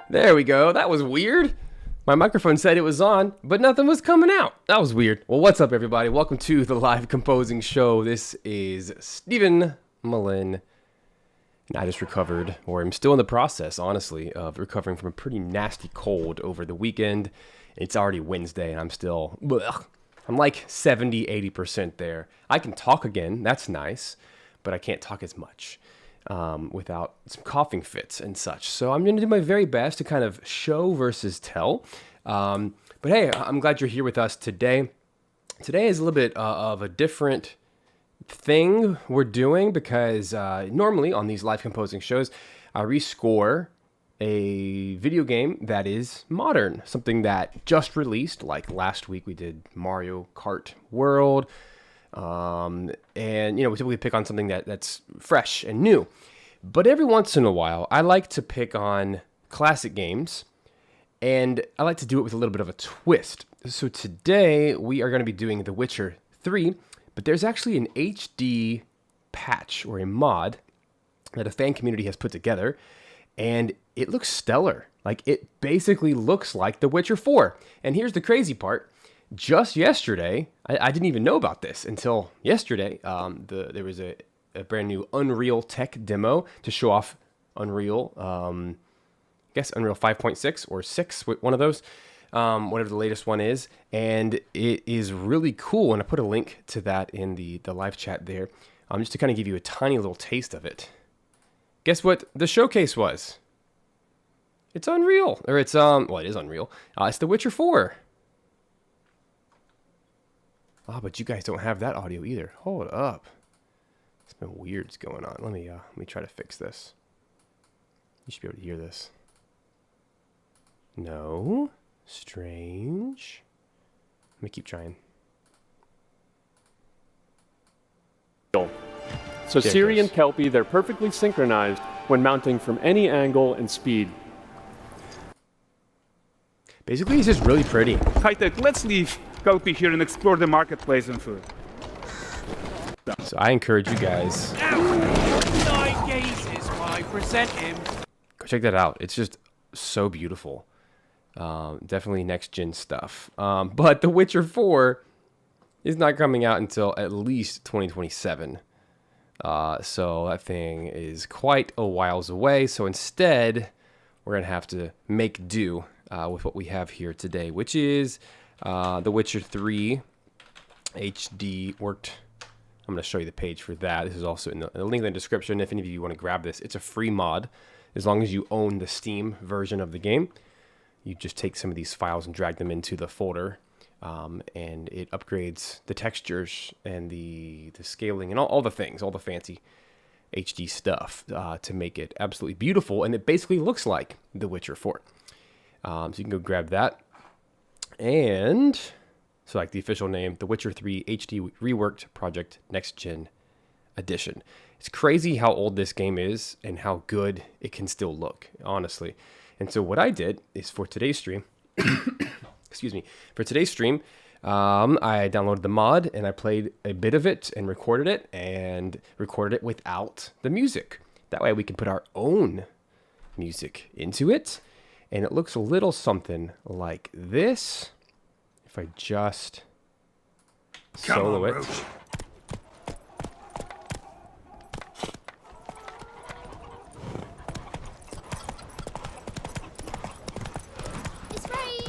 There we go. That was weird. My microphone said it was on, but nothing was coming out. That was weird. Well, what's up, everybody? Welcome to the live composing show. This is Stephen Melin, and I just recovered, or I'm still in the process, honestly, of recovering from a pretty nasty cold over the weekend. It's already Wednesday, and I'm still, I'm like 70, 80% there. I can talk again. That's nice, but I can't talk as much without some coughing fits and such. So I'm going to do my very best to kind of show versus tell. But hey, I'm glad you're here with us today. Today is a little bit of a different thing we're doing because normally on these live composing shows, I rescore a video game that is modern, something that just released. Like last week we did Mario Kart World. And, you know, we typically pick on something that's fresh and new. But every once in a while, I like to pick on classic games, and I like to do it with a little bit of a twist. So today, we are going to be doing The Witcher 3, but there's actually an HD patch, or a mod, that a fan community has put together, and it looks stellar. Like, it basically looks like The Witcher 4. And here's the crazy part. Just yesterday, I didn't even know about this until yesterday. There was a brand new Unreal Tech demo to show off Unreal, I guess Unreal 5.6 or 6, one of those, whatever the latest one is. And it is really cool. And I put a link to that in the live chat there, just to kind of give you a tiny little taste of it. Guess what the showcase was? It's Unreal, or it's, well, it is Unreal. It's The Witcher 4. Ah, but you guys don't have that audio either. Hold up. It's been weird going on. Let me try to fix this. You should be able to hear this. No. Strange. Let me keep trying. So Ciri and Kelpie, they're perfectly synchronized when mounting from any angle and speed. Basically, it's just really pretty. High-tech, let's leave Kelpie here and explore the marketplace and food. So I encourage you guys. Nine gazes while I present him. Go check that out. It's just so beautiful. Definitely next-gen stuff. But The Witcher 4 is not coming out until at least 2027. So that thing is quite a whiles away. So instead, we're going to have to make do with what we have here today, which is The Witcher 3 HD worked. I'm going to show you the page for that. This is also in the link in the description. If any of you want to grab this, it's a free mod. As long as you own the Steam version of the game, you just take some of these files and drag them into the folder, and it upgrades the textures and the scaling and all the things, all the fancy HD stuff to make it absolutely beautiful. And it basically looks like The Witcher 4. So you can go grab that. And so like the official name, The Witcher 3 HD Reworked Project Next Gen Edition. It's crazy how old this game is and how good it can still look, honestly. And so what I did is for today's stream, excuse me, for today's stream, I downloaded the mod and I played a bit of it and recorded it without the music. That way we can put our own music into it. And it looks a little something like this. If I just solo it.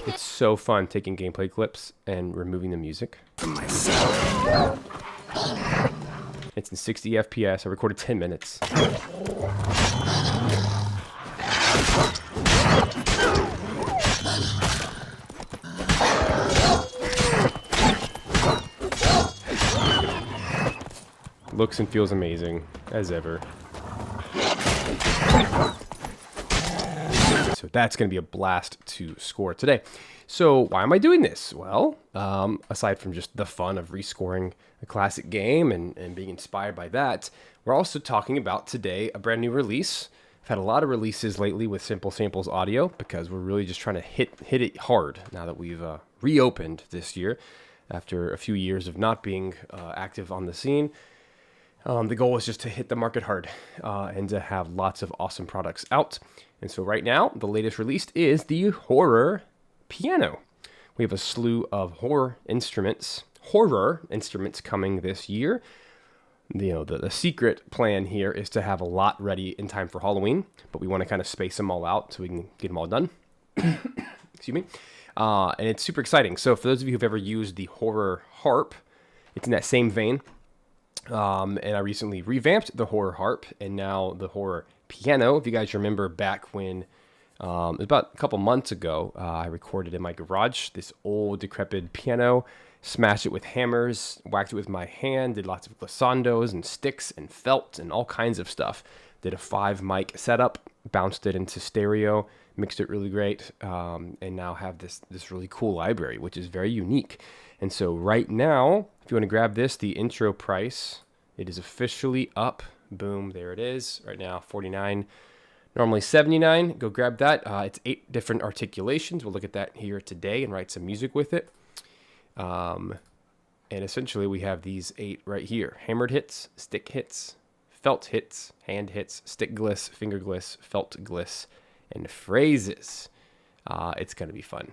It's so fun taking gameplay clips and removing the music. It's in 60 FPS. I recorded 10 minutes. Looks and feels amazing, as ever. So that's going to be a blast to score today. So why am I doing this? Well, aside from just the fun of rescoring a classic game and being inspired by that, we're also talking about today a brand new release. I've had a lot of releases lately with Simple Samples Audio because we're really just trying to hit it hard now that we've reopened this year after a few years of not being active on the scene. The goal is just to hit the market hard and to have lots of awesome products out. And so right now, the latest released is the horror piano. We have a slew of horror instruments coming this year. The secret plan here is to have a lot ready in time for Halloween, but we want to kind of space them all out so we can get them all done. Excuse me. And it's super exciting. So for those of you who've ever used the horror harp, it's in that same vein. And I recently revamped the horror harp and now the horror piano. If you guys remember back when, about a couple months ago, I recorded in my garage this old decrepit piano, smashed it with hammers, whacked it with my hand, did lots of glissandos and sticks and felt and all kinds of stuff. Did a 5 mic setup, bounced it into stereo, mixed it really great, and now have this really cool library, which is very unique. And so right now, if you want to grab this, the intro price, it is officially up. Boom, there it is. Right now, $49, normally $79. Go grab that. It's 8 different articulations. We'll look at that here today and write some music with it. And essentially, we have these 8 right here: hammered hits, stick hits, felt hits, hand hits, stick gliss, finger gliss, felt gliss, and phrases. It's going to be fun.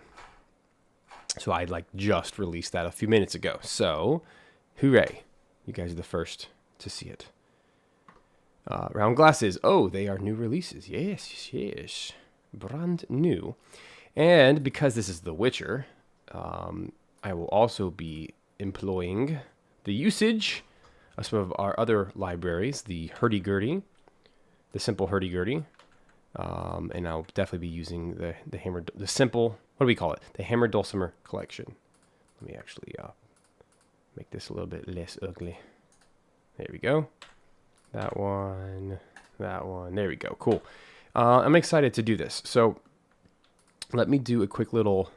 So I just released that a few minutes ago. So, hooray. You guys are the first to see it. Round glasses. Oh, they are new releases. Yes. Brand new. And because this is The Witcher, I will also be employing the usage of some of our other libraries, the hurdy-gurdy, the simple hurdy-gurdy. And I'll definitely be using the simple, what do we call it? The Hammer Dulcimer collection. Let me actually make this a little bit less ugly. There we go. That one. There we go. Cool. I'm excited to do this. So let me do a quick little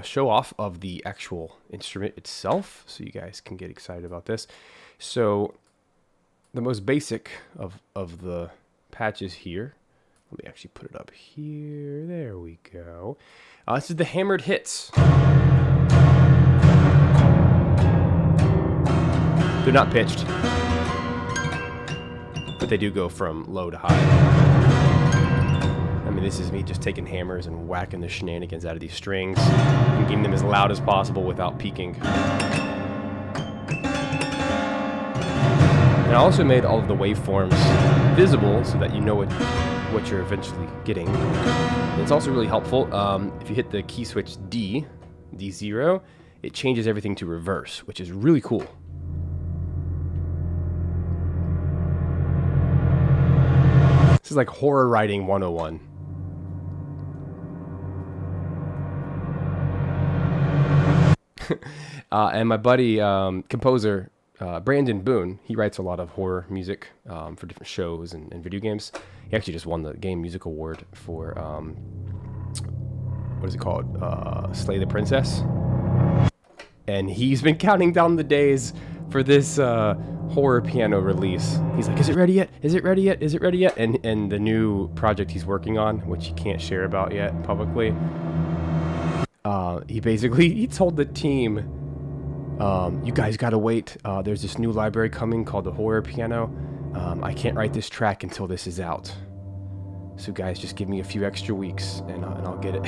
show off of the actual instrument itself so you guys can get excited about this. So the most basic of the patches here. Let me actually put it up here. There we go. This is the hammered hits. They're not pitched, but they do go from low to high. I mean, this is me just taking hammers and whacking the shenanigans out of these strings and getting them as loud as possible without peaking. And I also made all of the waveforms visible so that you know what you're eventually getting. It's also really helpful if you hit the key switch D0, it changes everything to reverse, which is really cool. This is like horror writing 101. And my buddy, composer, Brandon Boone, he writes a lot of horror music for different shows and video games. He actually just won the Game Music Award for, what is it called? Slay the Princess. And he's been counting down the days for this horror piano release. He's like, is it ready yet? Is it ready yet? Is it ready yet? And the new project he's working on, which he can't share about yet publicly, he told the team, you guys gotta wait. There's this new library coming called the horror piano. I can't write this track until this is out. So guys, just give me a few extra weeks and I'll get it.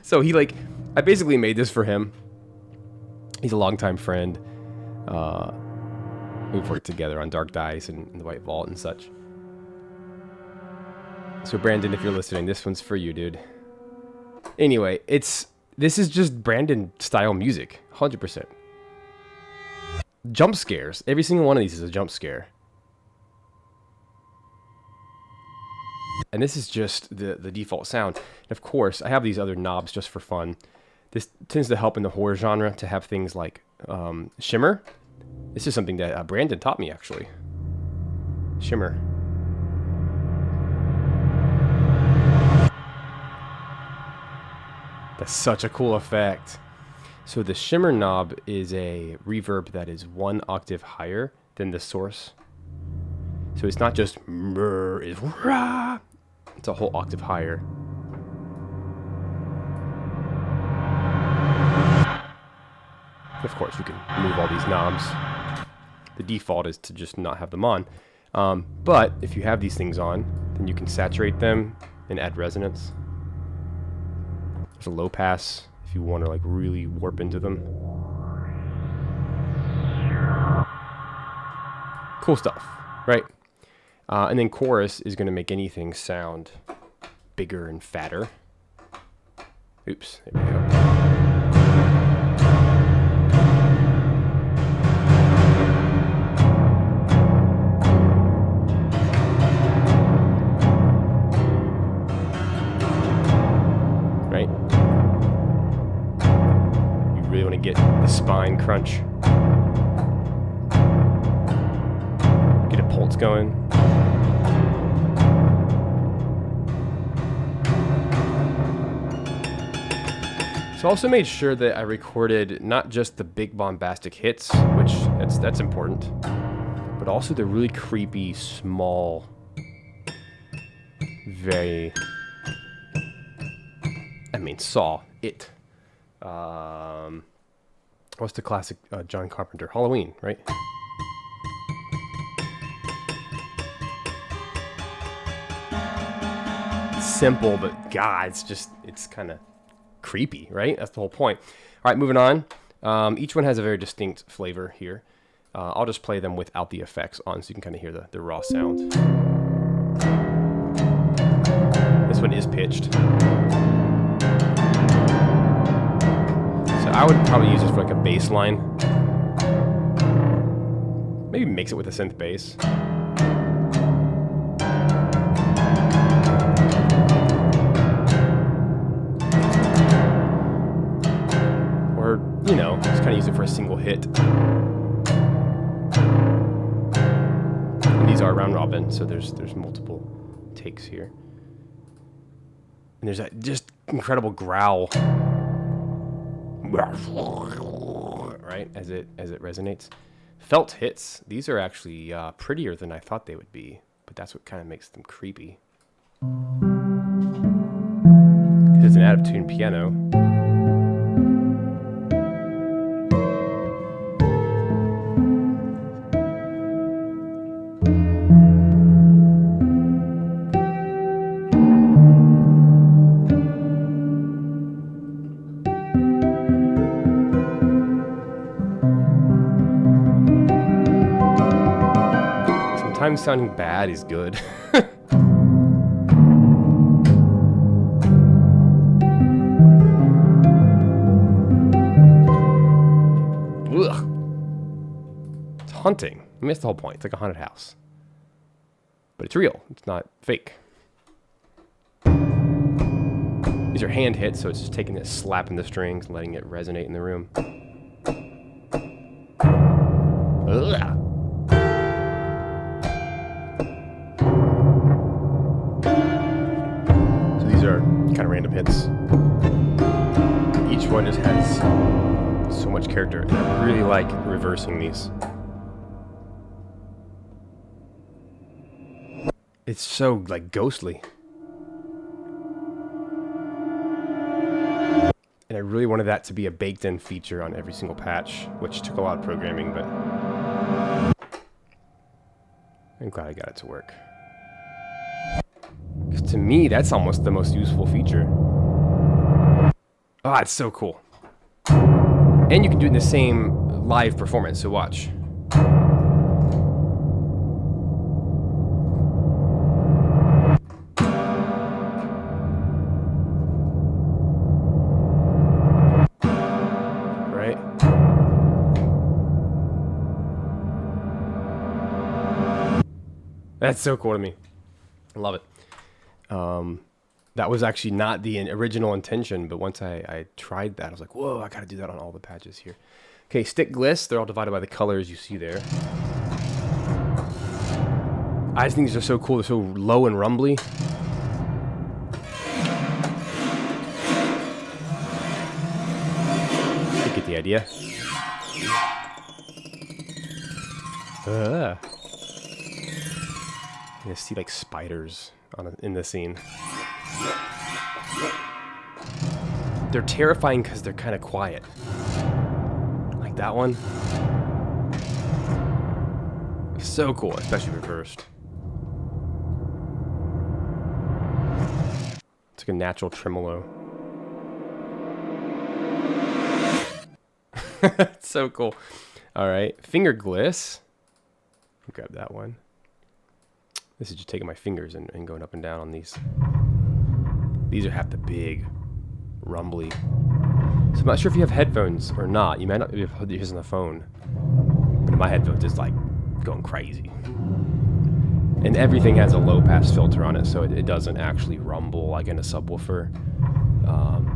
So I basically made this for him. He's a longtime friend. We've worked together on Dark Dice and the White Vault and such. So Brandon, if you're listening, this one's for you, dude. Anyway, this is just Brandon style music, 100%. Jump scares. Every single one of these is a jump scare. And this is just the default sound. And of course, I have these other knobs just for fun. This tends to help in the horror genre to have things like shimmer. This is something that Brandon taught me, actually. Shimmer. That's such a cool effect. So the shimmer knob is a reverb that is 1 octave higher than the source. So it's not just it's rah. It's a whole octave higher. Of course, you can move all these knobs. The default is to just not have them on. But if you have these things on, then you can saturate them and add resonance. There's a low pass if you want to like really warp into them. Cool stuff, right? And then chorus is going to make anything sound bigger and fatter. Oops, there we go. Right? You really want to get the spine crunch. Get a pulse going. So I also made sure that I recorded not just the big bombastic hits, which that's important, but also the really creepy, small, very, Saw, It. What's the classic John Carpenter? Halloween, right? Simple, but God, it's kind of creepy, right? That's the whole point. All right, moving on. Each one has a very distinct flavor here. I'll just play them without the effects on so you can kind of hear the raw sound. This one is pitched. So I would probably use this for like a bass line. Maybe mix it with a synth bass. You know, just kind of use it for a single hit. And these are round robin, so there's multiple takes here. And there's that just incredible growl, right, as it resonates. Felt hits. These are actually prettier than I thought they would be, but that's what kind of makes them creepy. Because it's an out-of-tune piano. Sometimes sounding bad is good. Ugh. It's haunting. I mean, that's the whole point. It's like a haunted house. But it's real. It's not fake. These are hand hits, so it's just taking this, slapping the strings, and letting it resonate in the room. Ugh. Are kind of random hits. Each one just has so much character, and I really like reversing these. It's so like ghostly, and I really wanted that to be a baked-in feature on every single patch, which took a lot of programming, but I'm glad I got it to work. To me, that's almost the most useful feature. Ah, it's so cool. And you can do it in the same live performance, so watch. Right? That's so cool to me. I love it. That was actually not the original intention, but once I tried that, I was like, whoa, I gotta do that on all the patches here. Okay, stick gliss, they're all divided by the colors you see there. I just think these are so cool, they're so low and rumbly. You get the idea. You see like spiders in the scene. They're terrifying because they're kind of quiet. Like that one. So cool, especially reversed. It's like a natural tremolo. It's so cool. All right, finger gliss. Grab that one. This is just taking my fingers and going up and down on these. These are half the big, rumbly. So I'm not sure if you have headphones or not. You might not be able to use on the phone. But in my headphones, it's like going crazy. And everything has a low pass filter on it, so it doesn't actually rumble like in a subwoofer.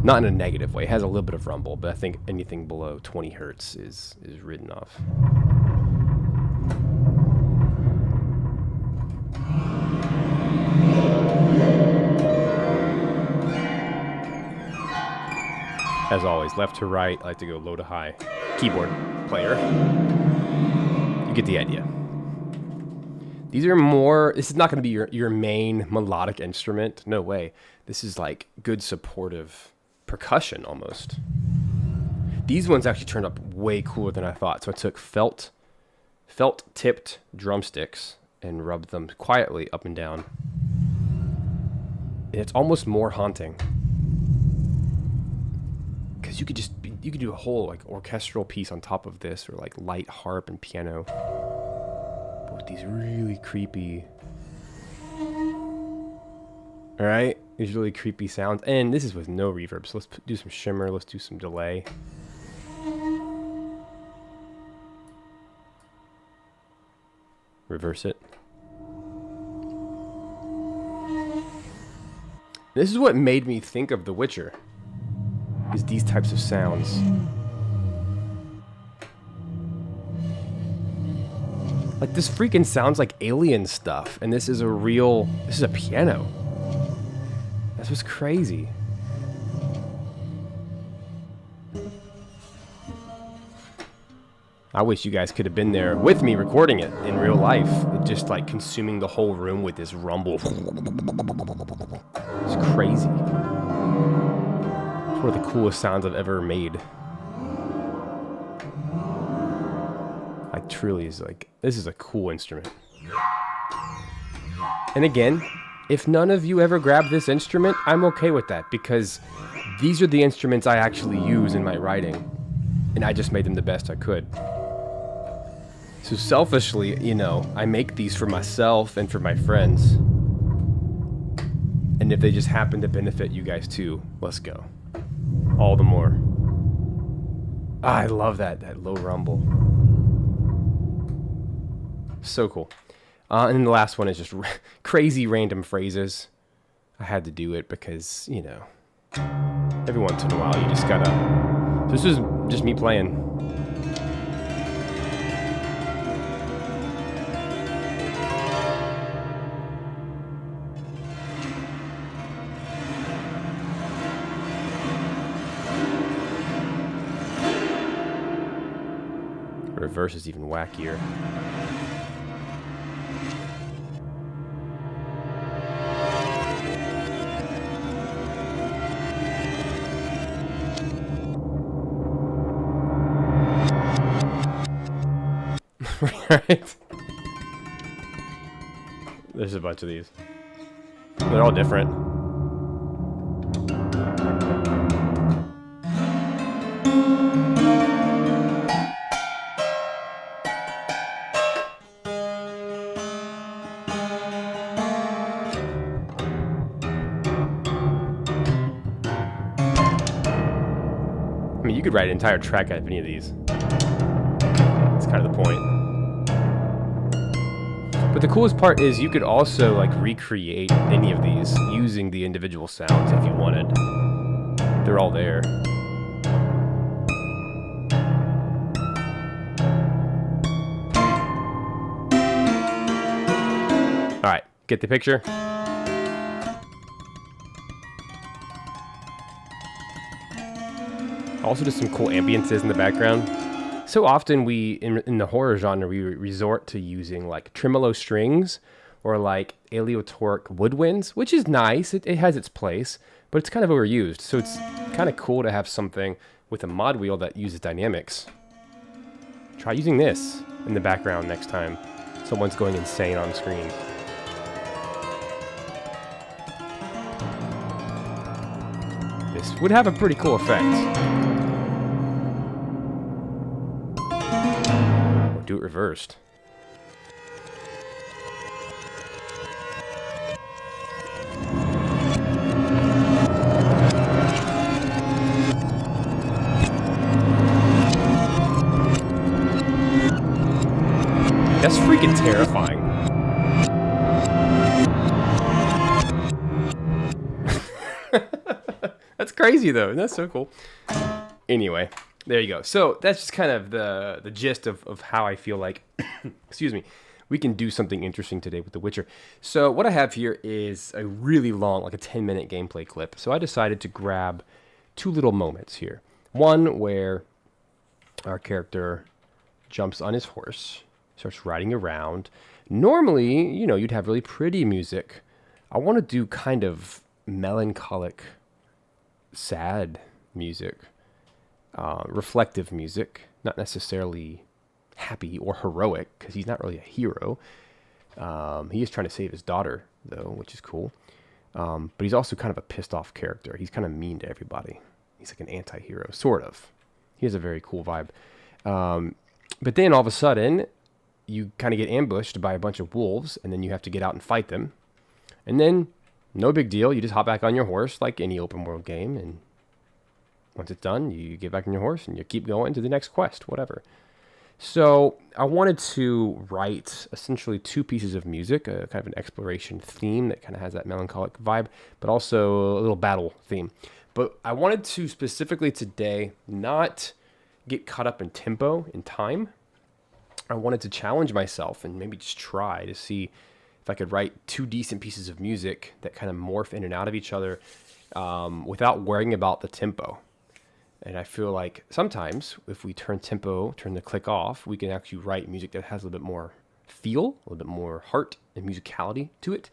Not in a negative way. It has a little bit of rumble, but I think anything below 20 hertz is ridden off. As always, left to right, I like to go low to high. Keyboard player. You get the idea. These are more, this is not going to be your main melodic instrument. No way. This is like good supportive percussion almost. These ones actually turned up way cooler than I thought. So I took felt tipped drumsticks and rubbed them quietly up and down. And it's almost more haunting. Because you could do a whole like orchestral piece on top of this, or like light harp and piano. But with these really creepy, all right, these really creepy sounds, and this is with no reverb. So let's do some shimmer. Let's do some delay. Reverse it. This is what made me think of The Witcher. Is these types of sounds. Like this freaking sounds like alien stuff, and this is a piano. That's what's crazy. I wish you guys could have been there with me recording it in real life. Just like consuming the whole room with this rumble. It's crazy. It's one of the coolest sounds I've ever made. I truly is like, this is a cool instrument. And again, if none of you ever grab this instrument, I'm okay with that, because these are the instruments I actually use in my writing, and I just made them the best I could. So selfishly, you know, I make these for myself and for my friends. And if they just happen to benefit you guys too, let's go. All the more. Ah, I love that low rumble. So cool. And then the last one is just crazy random phrases. I had to do it because, you know, every once in a while you just gotta... This is just me playing. Reverse is even wackier. Right? There's a bunch of these. They're all different. I mean, you could write an entire track out of any of these. That's kind of the point. But the coolest part is you could also like recreate any of these using the individual sounds if you wanted. They're all there. All right, get the picture? Also just some cool ambiances in the background. So often we, in the horror genre, we resort to using like tremolo strings or like aleatoric woodwinds, which is nice. It has its place, but it's kind of overused. So it's kind of cool to have something with a mod wheel that uses dynamics. Try using this in the background next time. Someone's going insane on screen. This would have a pretty cool effect. Or do it reversed. That's freaking terrifying. That's crazy though. That's so cool. Anyway, there you go. So that's just kind of the gist of how I feel like, excuse me, we can do something interesting today with The Witcher. So what I have here is a really long, like a 10-minute gameplay clip. So I decided to grab two little moments here. One where our character jumps on his horse, starts riding around. Normally, you know, you'd have really pretty music. I want to do kind of melancholic, sad music, reflective music, not necessarily happy or heroic, because he's not really a hero. He is trying to save his daughter, though, which is cool. But he's also kind of a pissed off character. He's kind of mean to everybody. He's like an anti-hero, sort of. He has a very cool vibe. But then all of a sudden, you kind of get ambushed by a bunch of wolves, and then you have to get out and fight them. And then, no big deal. You just hop back on your horse like any open world game, and once it's done, you get back on your horse and you keep going to the next quest, whatever. So I wanted to write essentially two pieces of music, a kind of an exploration theme that kind of has that melancholic vibe, but also a little battle theme. But I wanted to specifically today not get caught up in tempo, in time. I wanted to challenge myself and maybe just try to see if I could write two decent pieces of music that kind of morph in and out of each other without worrying about the tempo. And I feel like sometimes if we turn the click off, we can actually write music that has a little bit more feel, a little bit more heart and musicality to it,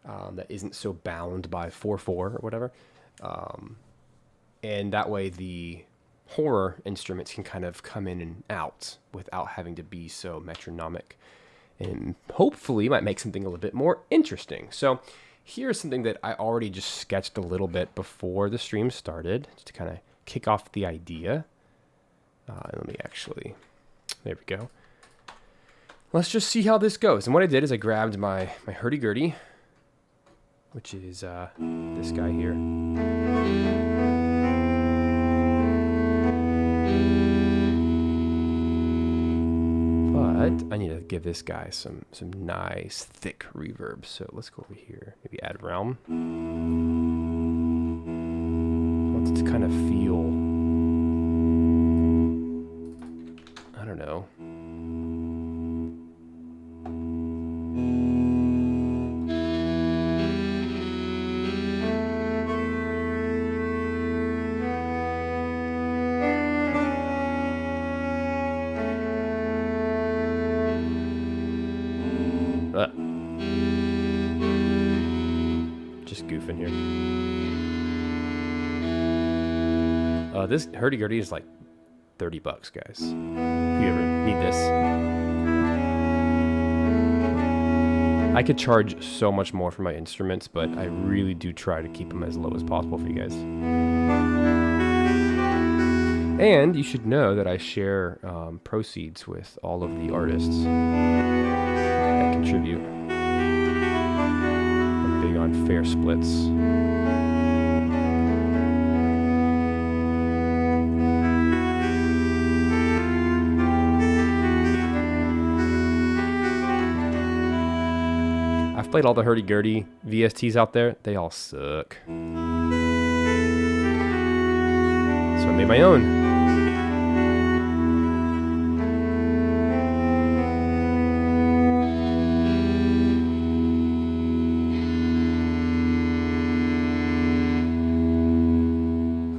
that isn't so bound by 4/4 or whatever. And that way the horror instruments can kind of come in and out without having to be so metronomic, and hopefully might make something a little bit more interesting. So here's something that I already just sketched a little bit before the stream started, just to kind of kick off the idea. Let me actually, there we go. Let's just see how this goes. And what I did is I grabbed my hurdy-gurdy, which is this guy here. But I need to give this guy some nice thick reverb. So let's go over here. Maybe add realm. I want it to kind of feel, I don't know. Just goofing here. This hurdy-gurdy is like $30, guys. If you ever need this. I could charge so much more for my instruments, but I really do try to keep them as low as possible for you guys. And you should know that I share proceeds with all of the artists that contribute. I'm big on fair splits. I've played all the hurdy-gurdy VSTs out there. They all suck. So I made my own.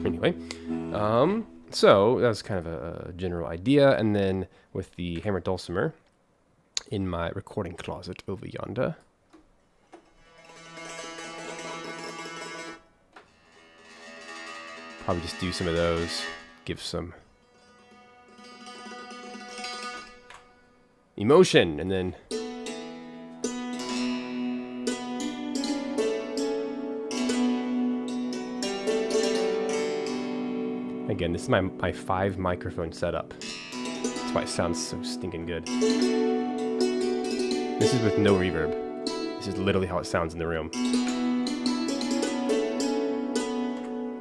Anyway, so that was kind of a general idea. And then with the hammer dulcimer in my recording closet over yonder, probably just do some of those, give some emotion, and then Again, this is my 5 microphone setup. That's why it sounds so stinking good. This is with no reverb. This is literally how it sounds in the room. Isn't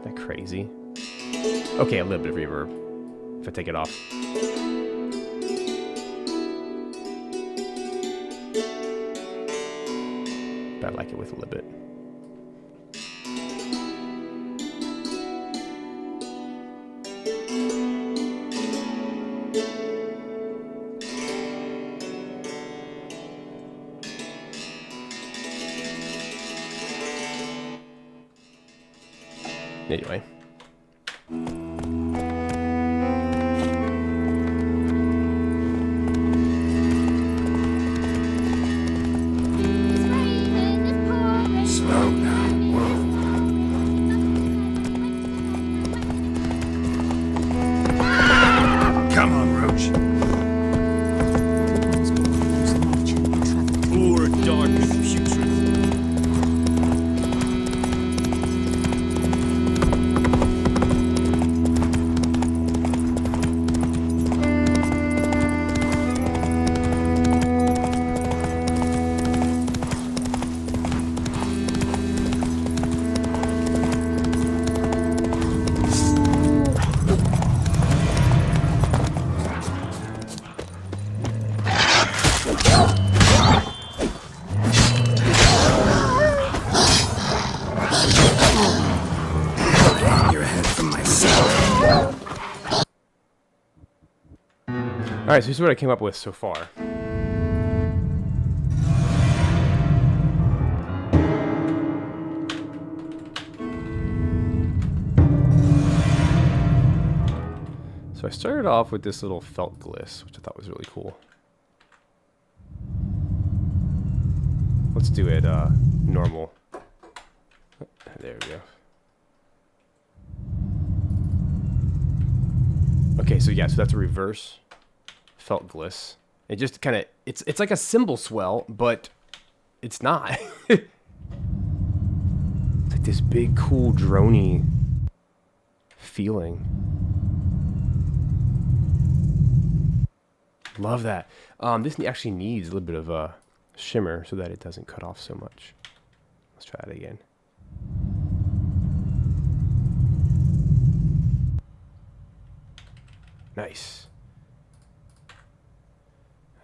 that crazy? Okay, a little bit of reverb. If I take it off. But I like it with a little bit. Anyway. Slow now. Whoa. Come on, Roach. Or dark and putrid. Alright, so here's what I came up with so far. So I started off with this little felt gliss, which I thought was really cool. Let's do it normal. There we go. Okay, so yeah, so that's a reverse felt gliss. It just kind of, it's like a cymbal swell, but it's not. It's like this big, cool, droney feeling. Love that. This actually needs a little bit of a shimmer so that it doesn't cut off so much. Let's try it again. Nice.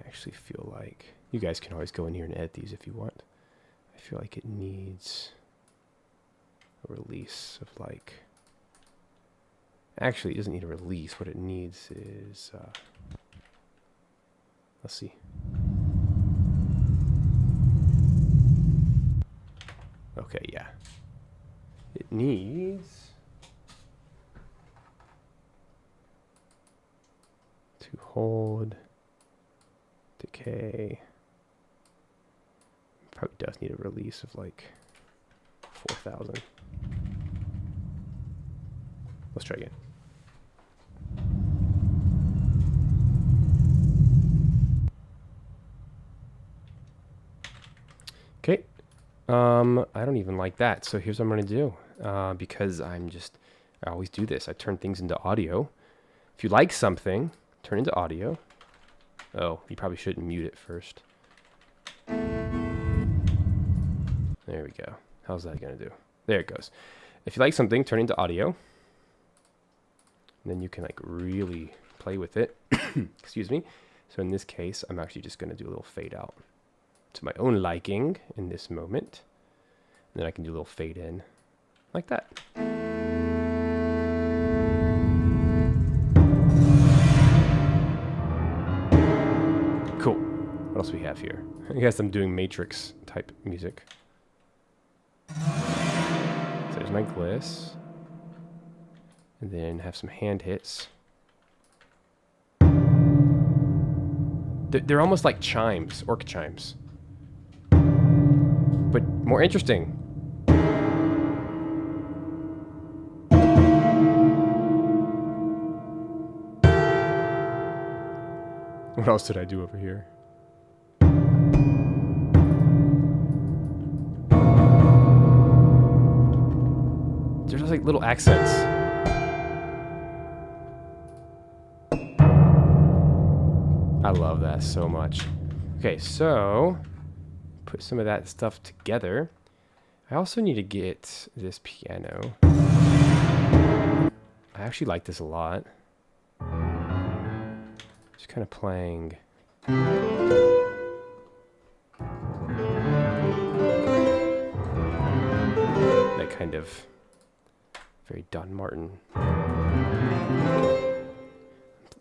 I actually feel like you guys can always go in here and edit these if you want. I feel like it needs a release of like, actually it doesn't need a release. What it needs is let's see. Okay, yeah. It needs to hold, decay. Probably does need a release of like 4,000. Let's try again. Okay. I don't even like that. So here's what I'm going to do. Because I always do this. I turn things into audio. If you like something, turn into audio. Oh, you probably shouldn't mute it first. There we go. How's that going to do? There it goes. If you like something, turn into audio. And then you can like really play with it. Excuse me. So in this case, I'm actually just going to do a little fade out to my own liking in this moment. And then I can do a little fade in like that. Cool. What else we have here? I guess I'm doing Matrix type music. So there's my gliss. And then have some hand hits. They're almost like chimes, orc chimes. But more interesting. What else did I do over here? There's just like little accents. love that so much. Okay, so put some of that stuff together. I also need to get this piano. I actually like this a lot. Just kind of playing. That kind of very Don Martin.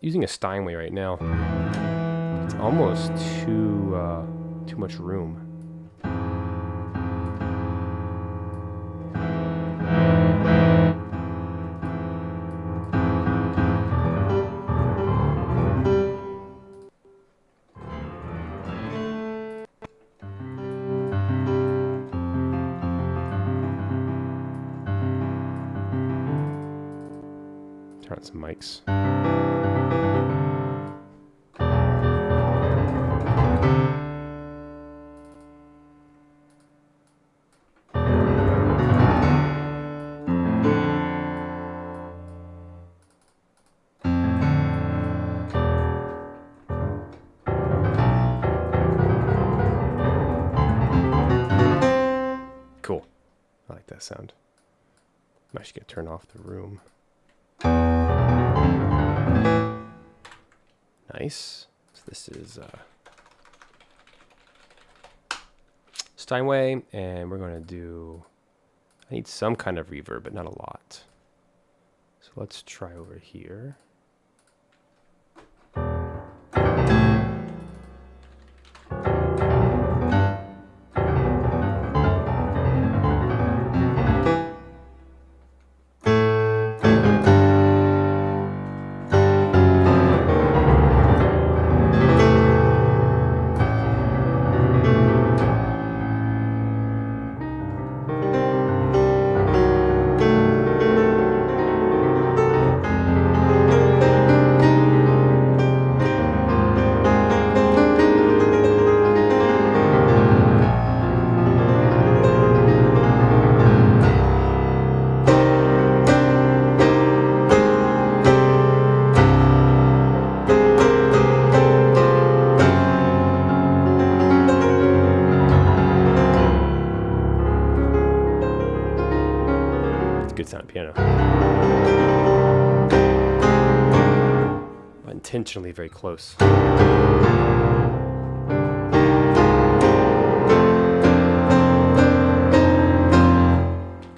Using a Steinway right now. It's almost too much room. Turn on some mics. Cool. I like that sound. I'm actually going to turn off the room. Nice. So this is Steinway, and we're going to do... I need some kind of reverb, but not a lot. So let's try over here. Good sound piano. But intentionally very close.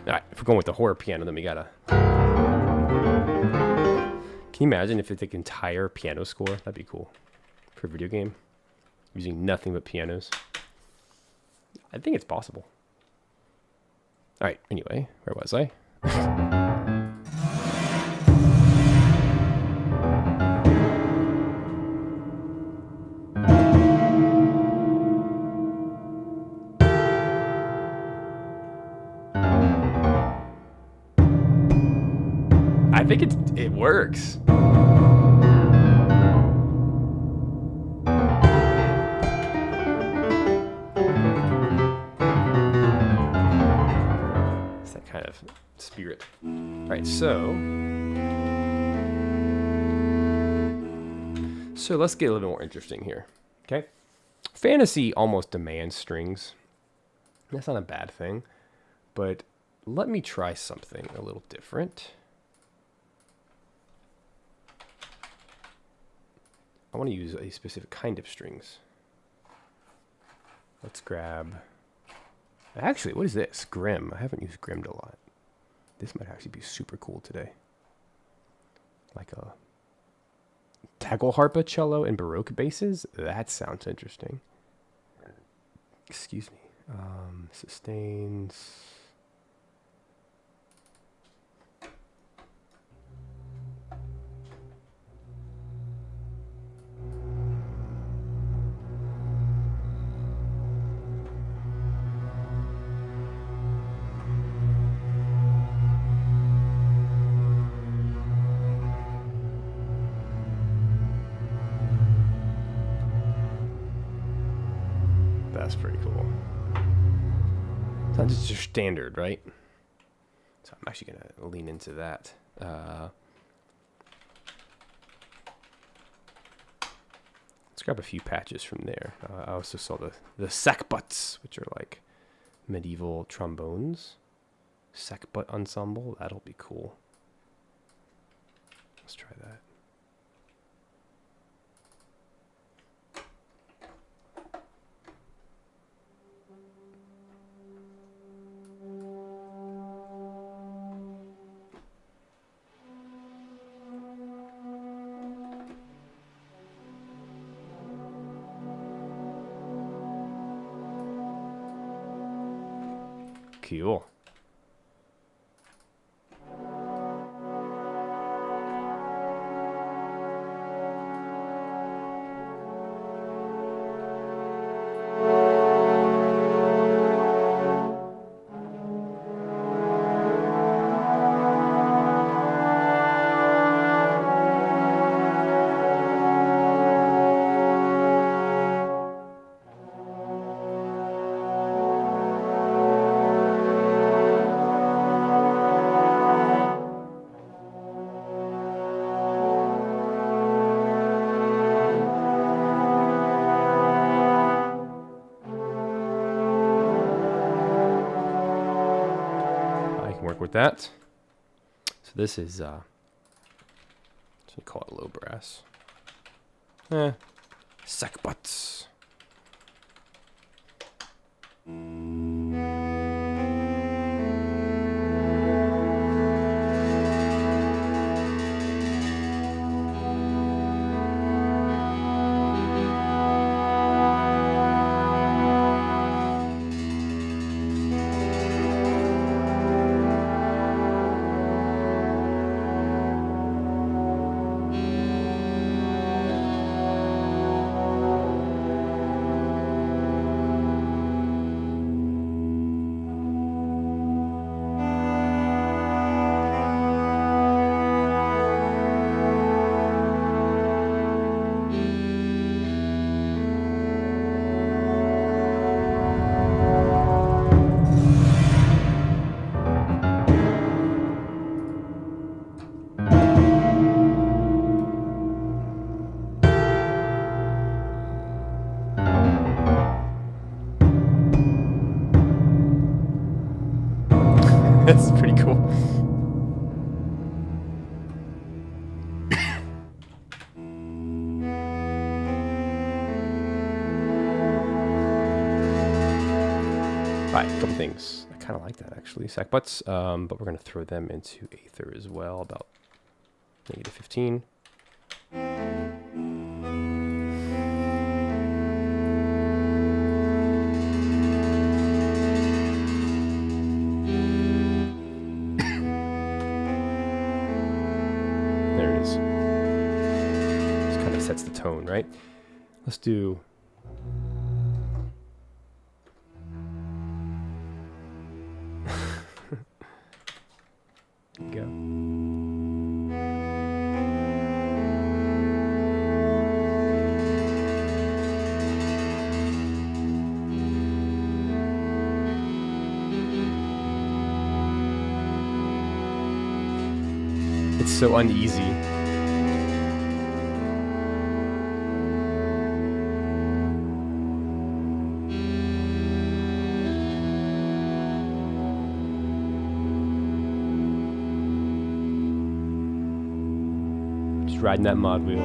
Alright, if we're going with the horror piano, then we gotta... Can you imagine if it's like entire piano score? That'd be cool. For a video game. Using nothing but pianos. I think it's possible. Alright, anyway, where was I? I think it works. It's that kind of spirit. All right, so let's get a little more interesting here. Okay, fantasy almost demands strings. That's not a bad thing, but let me try something a little different. I want to use a specific kind of strings. Let's grab... Actually, what is this? Grim. I haven't used Grimmed a lot. This might actually be super cool today. Like a tackle-harpa cello and Baroque basses? That sounds interesting. Excuse me. Sustains... That's pretty cool. It's not just your standard, right? So I'm actually going to lean into that. Let's Let's grab a few patches from there. I also saw the sackbuts, which are like medieval trombones. Sackbut ensemble, that'll be cool. Let's try that. Cool. With that. So this is so we call it low brass. Sackbuts. That's pretty cool. Alright, a couple things. I kind of like that actually. Sackbuts, but we're going to throw them into Aether as well, about -15. There it is. This kind of sets the tone, right? Let's do... Go. It's so uneasy. Riding that mod wheel.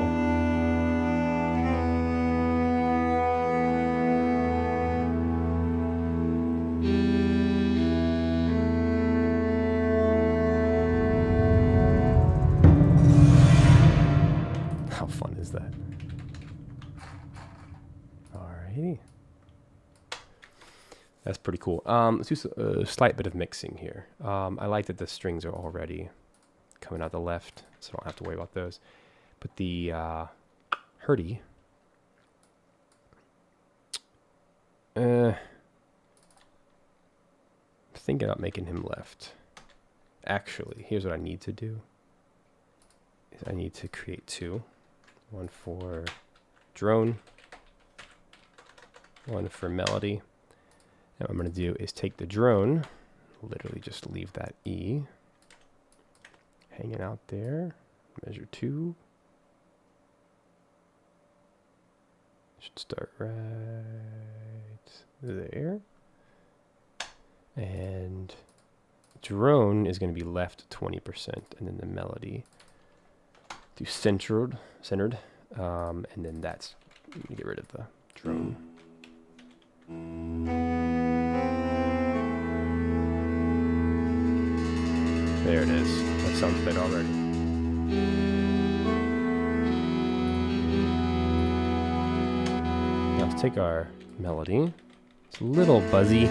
How fun is that? Alrighty. That's pretty cool. Let's do a slight bit of mixing here. I like that the strings are already coming out the left, so I don't have to worry about those. But the Hurdy, thinking about making him left. Actually, here's what I need to do. Is I need to create two. One for drone, one for melody. And what I'm going to do is take the drone, literally just leave that E hanging out there, measure 2. Should start right there. And drone is going to be left 20%, and then the melody do centered, and then that's, I'm gonna get rid of the drone. There it is. That sounds better already. Now let's take our melody. It's a little buzzy.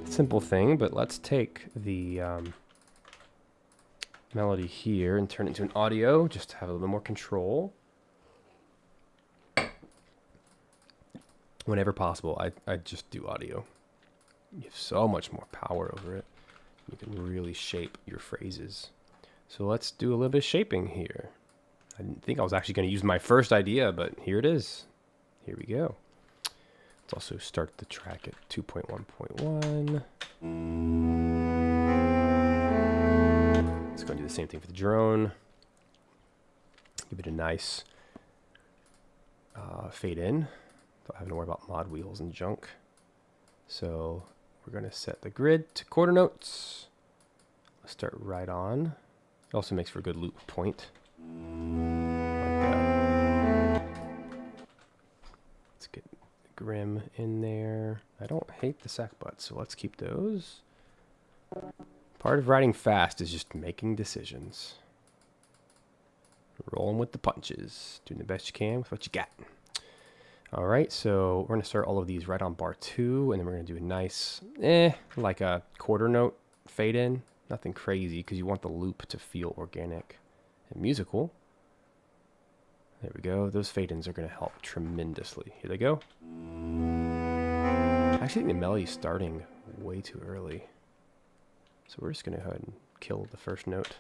Simple thing, but let's take the melody here and turn it into an audio just to have a little more control. Whenever possible, I just do audio. You have so much more power over it. You can really shape your phrases. So let's do a little bit of shaping here. I didn't think I was actually going to use my first idea, but here it is. Here we go. Let's also start the track at 2.1.1. Let's go and do the same thing for the drone. Give it a nice fade in. Don't have to worry about mod wheels and junk. So we're going to set the grid to quarter notes. Let's start right on. It also makes for a good loop point. Like that. Let's get Grim in there. I don't hate the sack butts, so let's keep those. Part of writing fast is just making decisions. Rolling with the punches. Doing the best you can with what you got. Alright, so we're going to start all of these right on bar 2, and then we're going to do a nice, like a quarter note fade in. Nothing crazy, because you want the loop to feel organic and musical. There we go. Those fade-ins are going to help tremendously. Here they go. I actually think the melody's starting way too early. So we're just going to go ahead and kill the first note.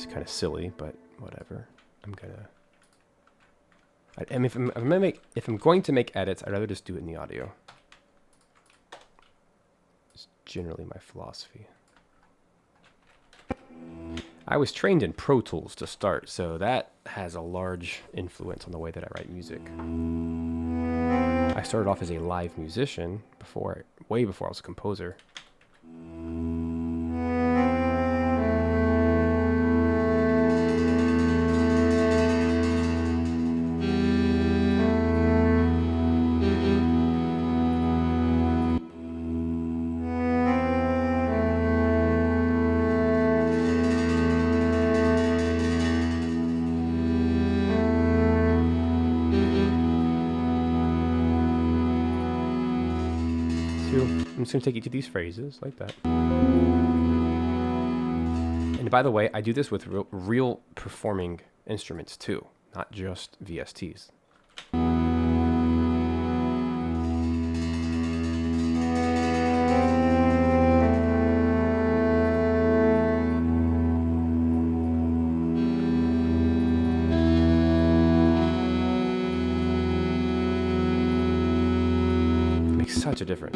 Kind of silly, but whatever. I mean, if I'm going to make edits, I'd rather just do it in the audio. It's generally my philosophy. I was trained in Pro Tools to start, so that has a large influence on the way that I write music. I started off as a live musician way before I was a composer. I'm just going to take you to these phrases like that. And by the way, I do this with real performing instruments too, not just VSTs. It makes such a difference.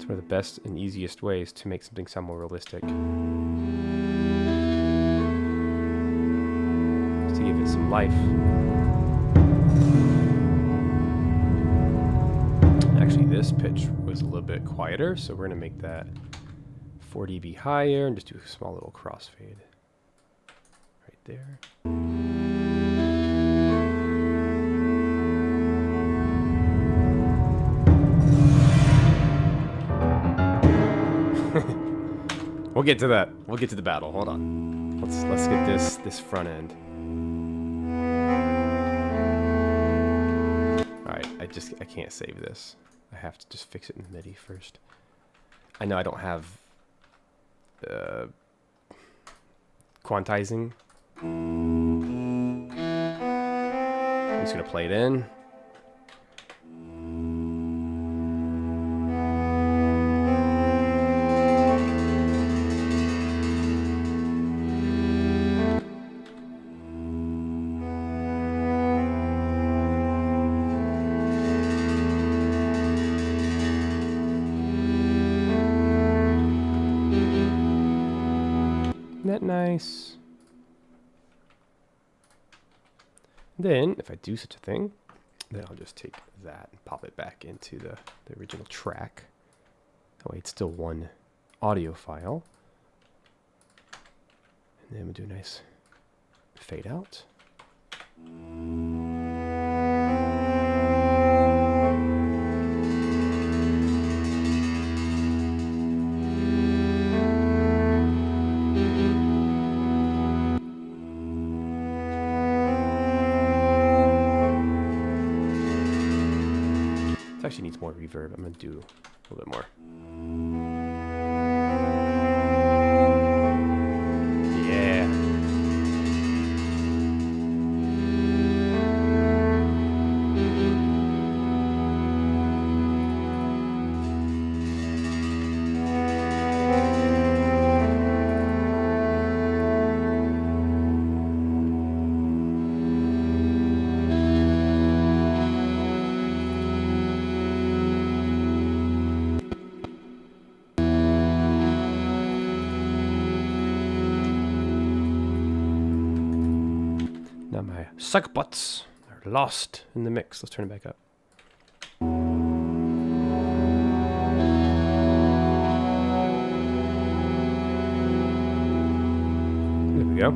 One of the best and easiest ways to make something sound more realistic. Just to give it some life. Actually, this pitch was a little bit quieter, so we're going to make that 4 dB higher and just do a small little crossfade right there. We'll get to that. We'll get to the battle. Hold on. Let's get this front end. All right. I can't save this. I have to just fix it in MIDI first. I know I don't have quantizing. I'm just gonna play it in. Isn't that nice? Then, if I do such a thing, then I'll just take that and pop it back into the original track. That way it's still one audio file. And then we'll do a nice fade out. Actually needs more reverb. I'm gonna do a little bit more. Yeah. Now my suck butts are lost in the mix. Let's turn it back up. There we go.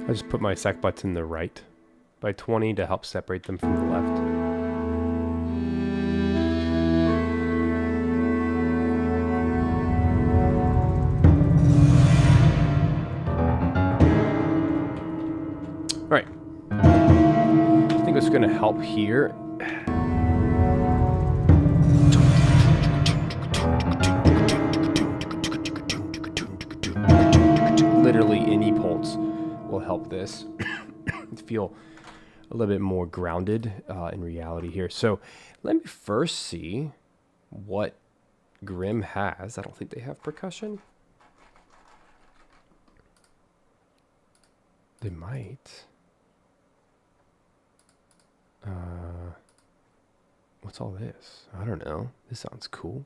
I just put my sack butts in the right by 20 to help separate them from the left. All right. I think what's going to help here. Literally any pulse will help this feel a little bit more grounded in reality here. So let me first see what Grimm has. I don't think they have percussion. They might. What's all this? I don't know. This sounds cool.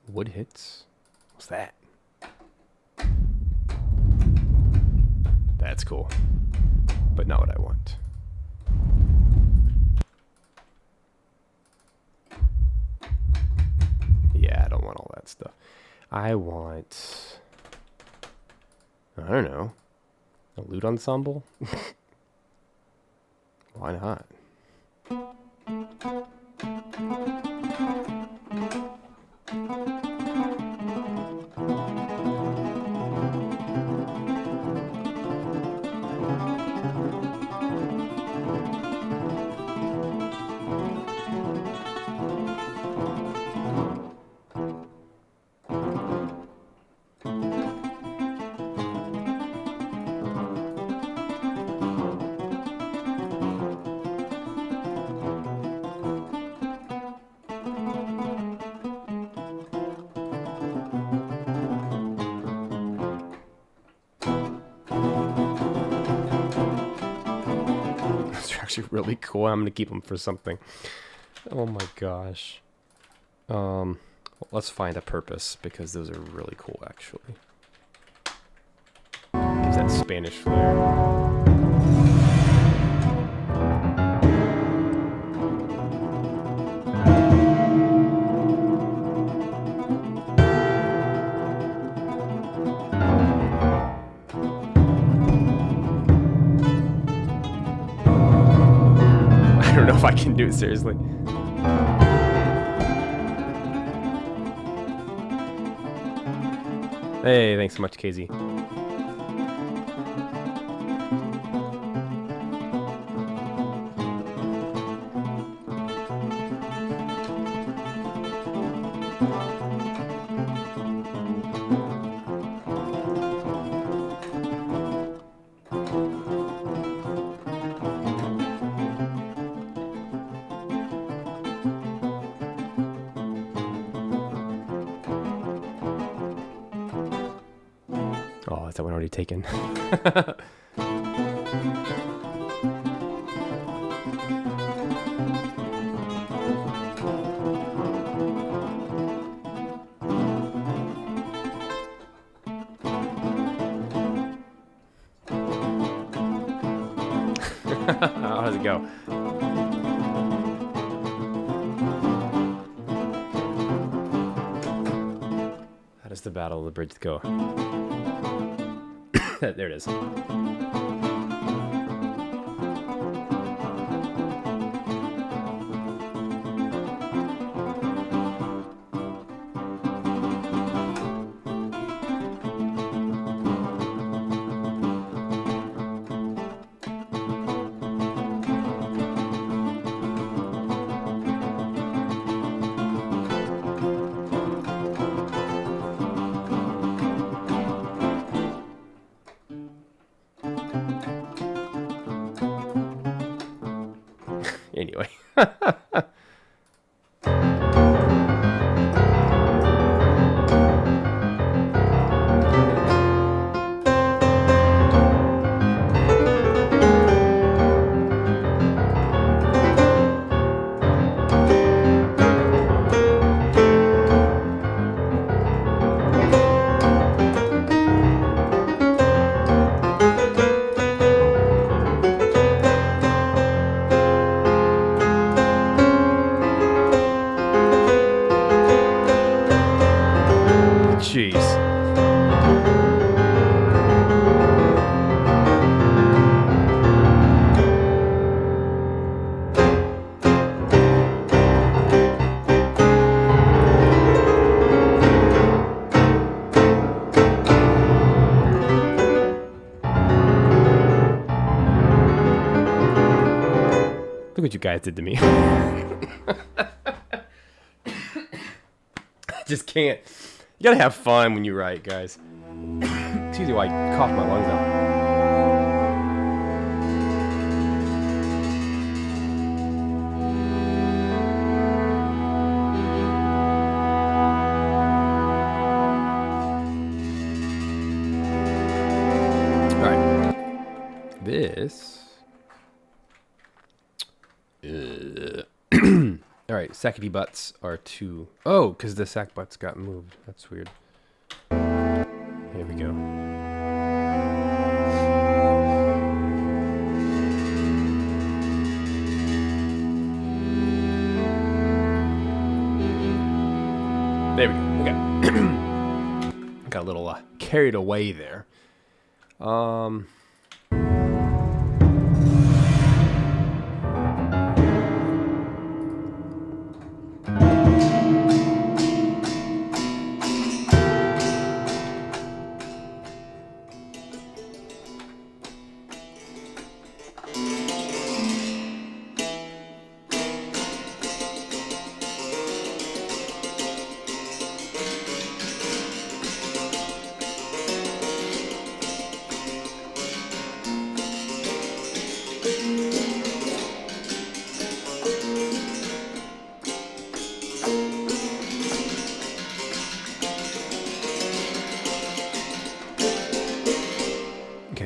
Wood hits. What's that? That's cool. But not what I want. Yeah, I don't want all that stuff. I want... I don't know. A lute ensemble? Why not? Actually really cool. I'm gonna keep them for something. Oh my gosh. Let's find a purpose because those are really cool actually. Gives that Spanish flair. if I can do it seriously. Hey, thanks so much, KZ. Oh, is that one already taken? How does it go? How does the Battle of the Bridge go? There it is. Anyway. Jeez. Look what you guys did to me. I just can't. You gotta have fun when you write, guys. Excuse me while I cough my lungs out. Alright. This... Alright, sackety butts are 2. Oh, because the sack butts got moved. That's weird. Here we go. There we go. Okay. Got a little carried away there.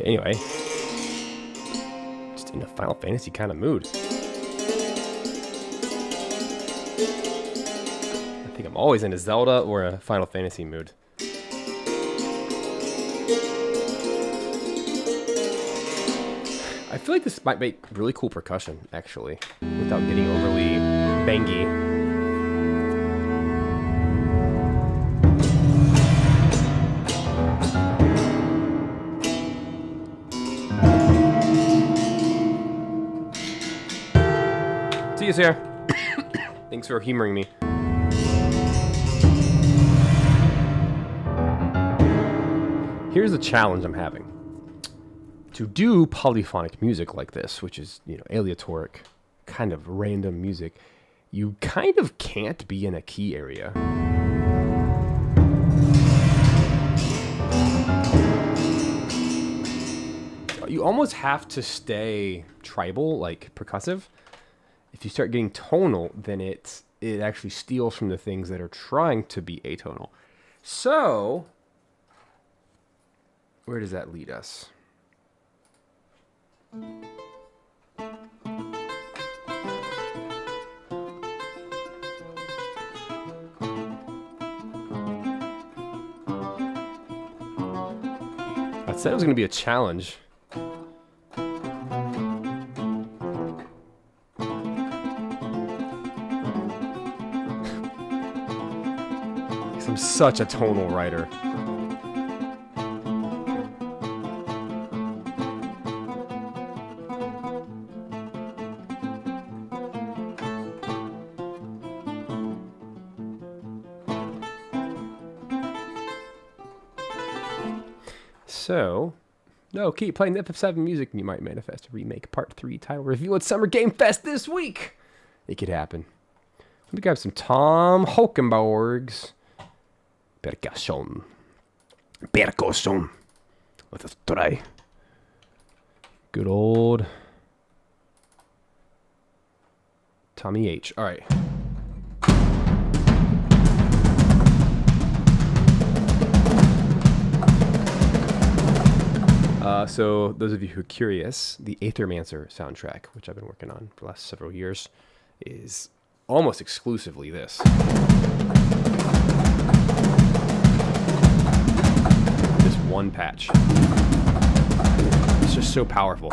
Anyway, just in a Final Fantasy kind of mood. I think I'm always in a Zelda or a Final Fantasy mood. I feel like this might make really cool percussion, actually, without getting overly bangy. See you, Sarah. Thanks for humoring me. Here's the challenge I'm having. To do polyphonic music like this, which is, aleatoric, kind of random music, you kind of can't be in a key area. You almost have to stay tribal, like percussive. If you start getting tonal, then it actually steals from the things that are trying to be atonal. So, where does that lead us? I said it was going to be a challenge. I'm such a tonal writer. So, no, keep playing the FF7 music and you might manifest a remake part 3 title review at Summer Game Fest this week. It could happen. Let me grab some Tom Holkenborg's Percussion. Percussion. Let us try. Good old Tommy H. All right. So those of you who are curious, the Aethermancer soundtrack, which I've been working on for the last several years, is almost exclusively this. This one patch. It's just so powerful.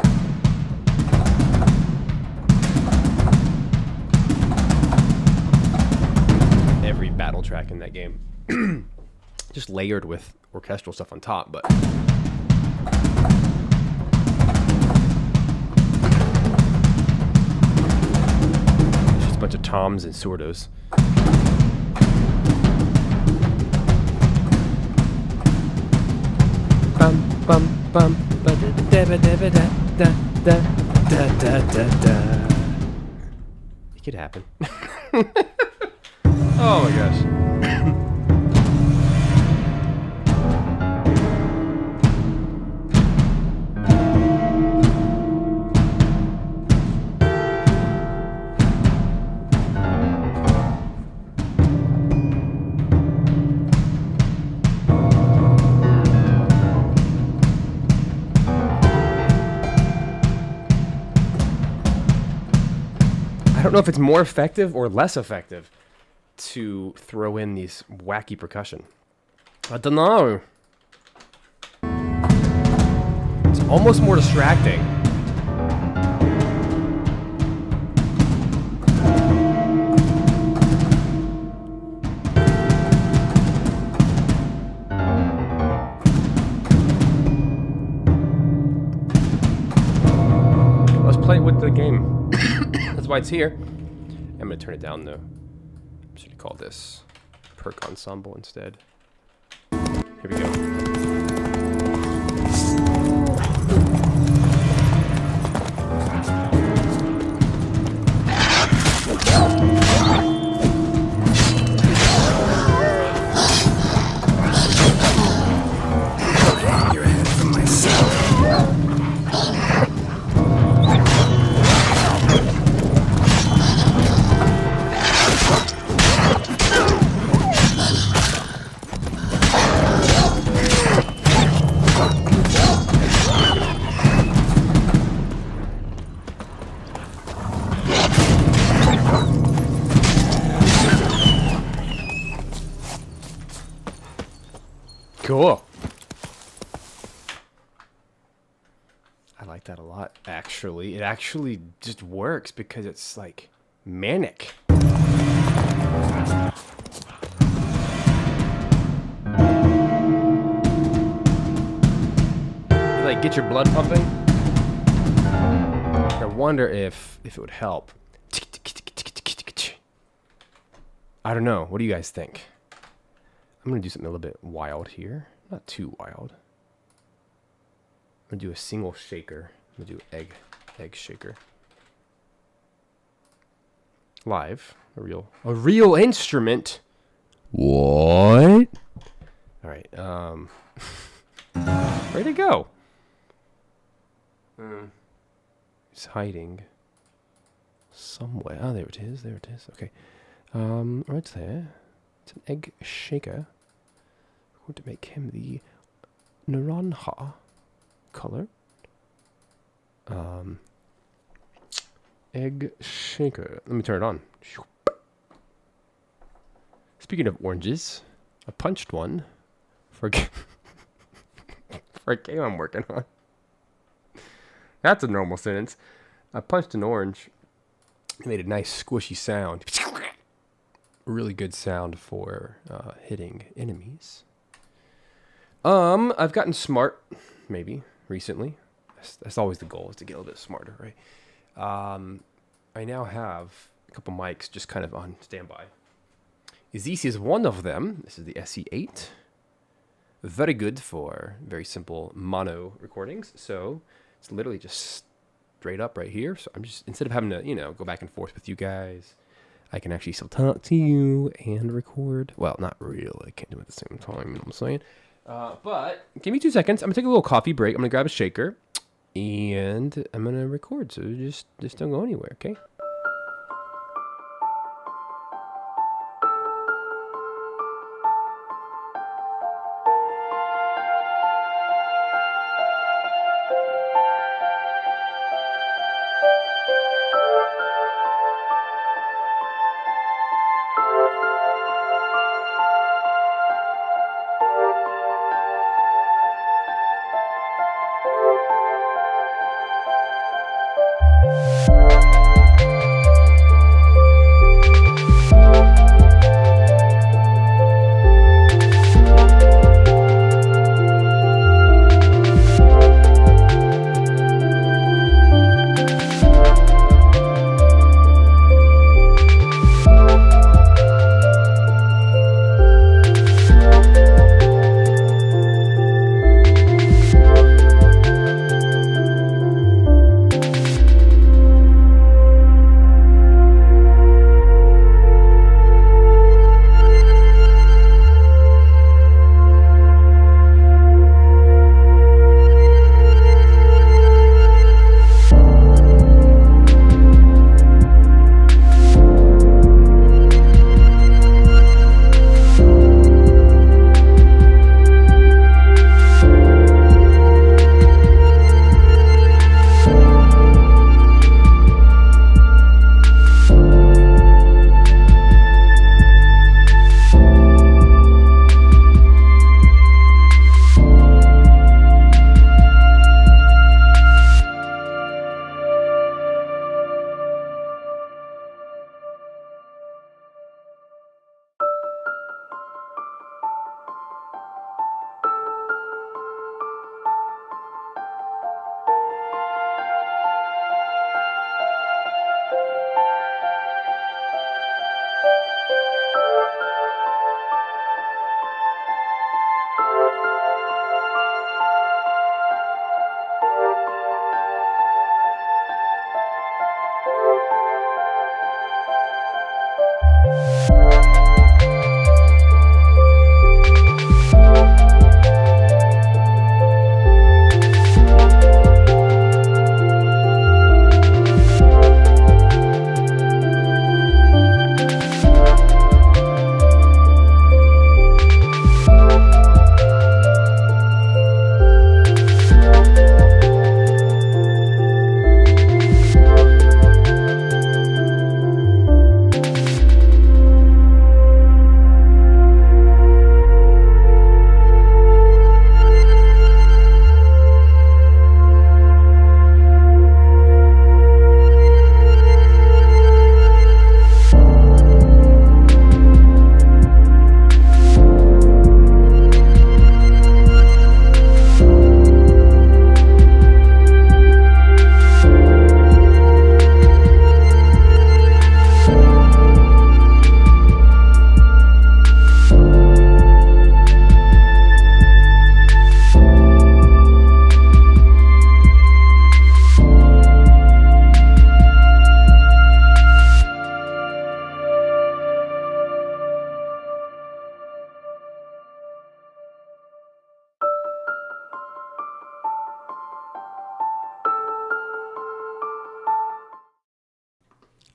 Every battle track in that game. Just layered with orchestral stuff on top, but bunch of toms and sordos. Bum bum bum ba da da da da da da da da da da. It could happen. Oh my gosh. I don't know if it's more effective or less effective to throw in these wacky percussion. I don't know. It's almost more distracting. Let's play with the game. That's why it's here. I'm going to turn it down though. I'm just going to call this Perk Ensemble instead. Here we go. Your head from myself. Cool. I like that a lot, actually. It actually just works because it's like manic. Like get your blood pumping. I wonder if it would help. I don't know. What do you guys think? I'm going to do something a little bit wild here. Not too wild. I'm going to do a single shaker. I'm going to do egg shaker. Live. A real instrument. What? All right. Where'd it go? It's hiding somewhere. Oh, there it is. There it is. Okay. Right there. It's an egg shaker. We're going to make him the naranja color. Egg shaker. Let me turn it on. Speaking of oranges, I punched one for a game I'm working on. That's a normal sentence. I punched an orange. It made a nice squishy sound. Really good sound for hitting enemies. I've gotten smart, maybe, recently. That's always the goal, is to get a little bit smarter, right? I now have a couple mics just kind of on standby. This is one of them. This is the SE8. Very good for very simple mono recordings. So it's literally just straight up right here. So I'm just, instead of having to, go back and forth with you guys, I can actually still talk to you and record. Well, not really. I can't do it at the same time, you know what I'm saying? But give me 2 seconds. I'm going to take a little coffee break. I'm going to grab a shaker. And I'm going to record. So just don't go anywhere, okay?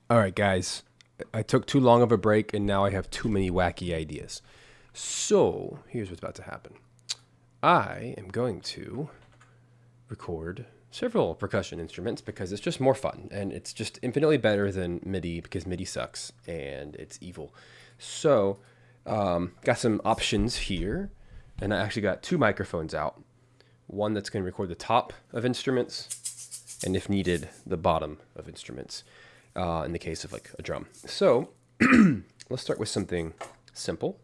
All right, guys. I took too long of a break, and now I have too many wacky ideas. So, here's what's about to happen. I am going to record several percussion instruments because it's just more fun, and it's just infinitely better than MIDI because MIDI sucks, and it's evil. So, got some options here, and I actually got two microphones out. One that's going to record the top of instruments, and if needed, the bottom of instruments. In the case of like a drum. So let's start with something simple.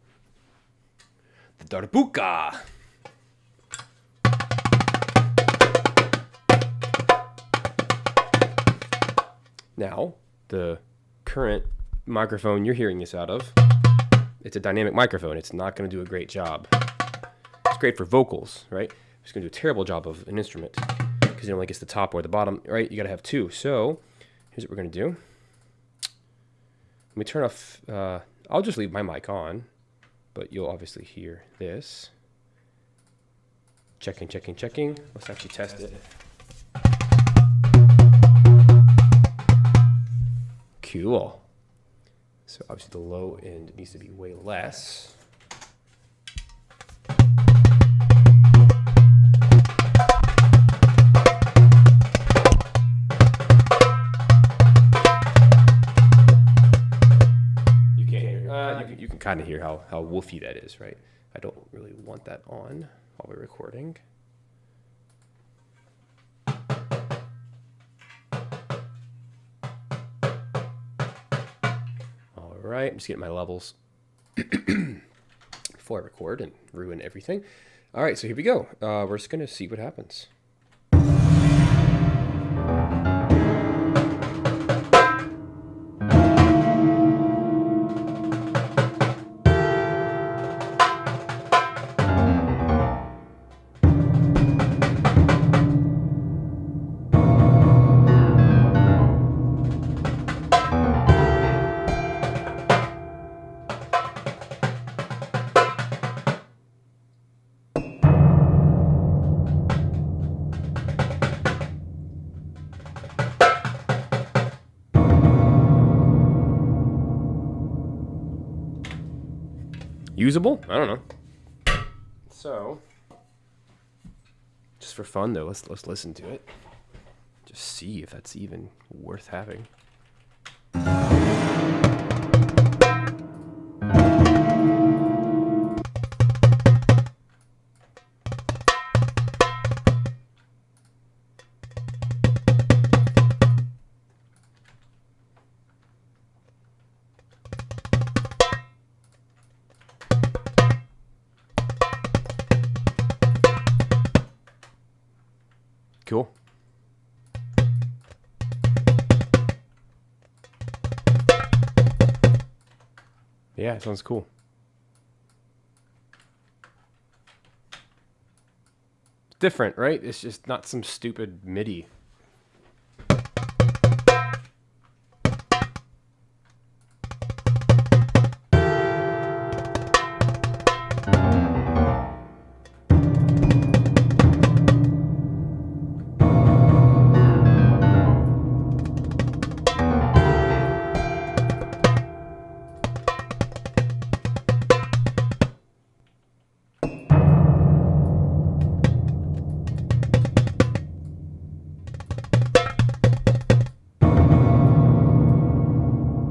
The darbuka. Now, the current microphone you're hearing this out of, it's a dynamic microphone. It's not going to do a great job. It's great for vocals, right? It's going to do a terrible job of an instrument because it only gets the top or the bottom, right? You got to have two. So here's what we're going to do. Let me turn off, I'll just leave my mic on, but you'll obviously hear this. Checking, checking, checking. Let's actually test it. Cool. So obviously the low end needs to be way less. You can kind of hear how woofy that is, right? I don't really want that on while we're recording. All right, I'm just getting my levels before I record and ruin everything. All right, so here we go. We're just going to see what happens. Usable? I don't know. So, just for fun though, let's listen to it. Just see if that's even worth having. Cool. Yeah, it sounds cool. It's different, right? It's just not some stupid MIDI.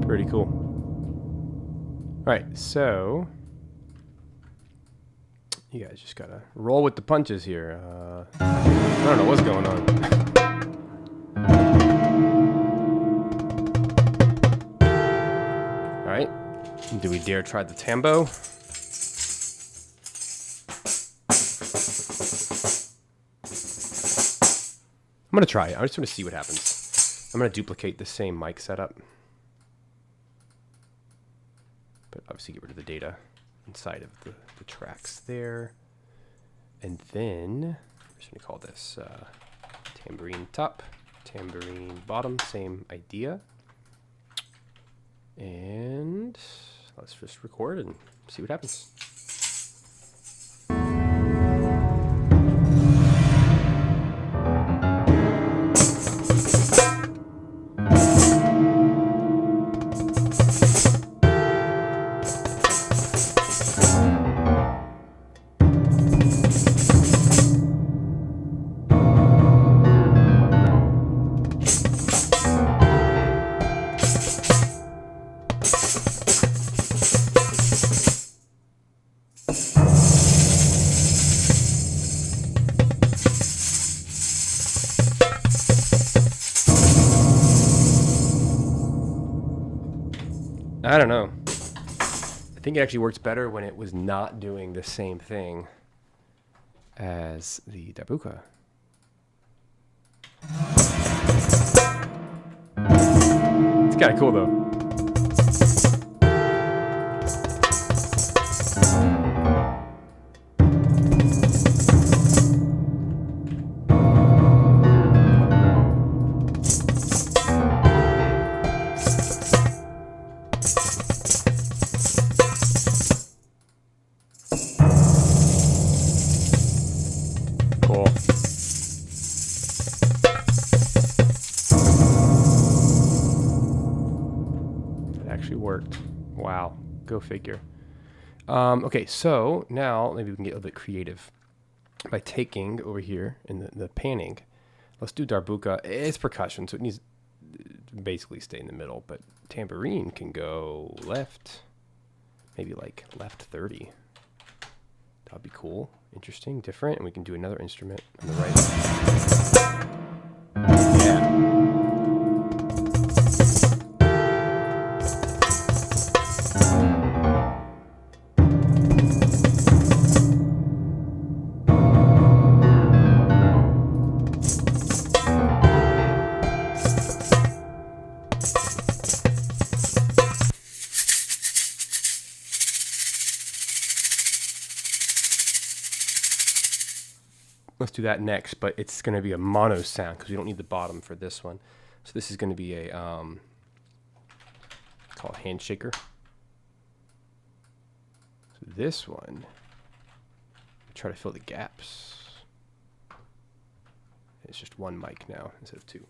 Pretty cool. All right, so you guys just gotta roll with the punches here. I don't know what's going on. All right, do we dare try the tambo? I'm gonna try it. I just want to see what happens. I'm gonna duplicate the same mic setup, but obviously get rid of the data inside of the tracks there. And then I'm just gonna call this tambourine top, tambourine bottom, same idea. And let's just record and see what happens. I don't know. I think it actually works better when it was not doing the same thing as the darbuka. It's kind of cool though. Cool. It actually worked. Wow. Go figure. Okay, so now maybe we can get a little bit creative by taking over here in the panning. Let's do darbuka. It's percussion, so it needs to basically stay in the middle, but tambourine can go left, maybe like left 30. That'd be cool, interesting, different, and we can do another instrument on the right. Yeah. Let's do that next, but it's going to be a mono sound because we don't need the bottom for this one. So this is going to be a called handshaker. So this one, try to fill the gaps. It's just one mic now instead of two.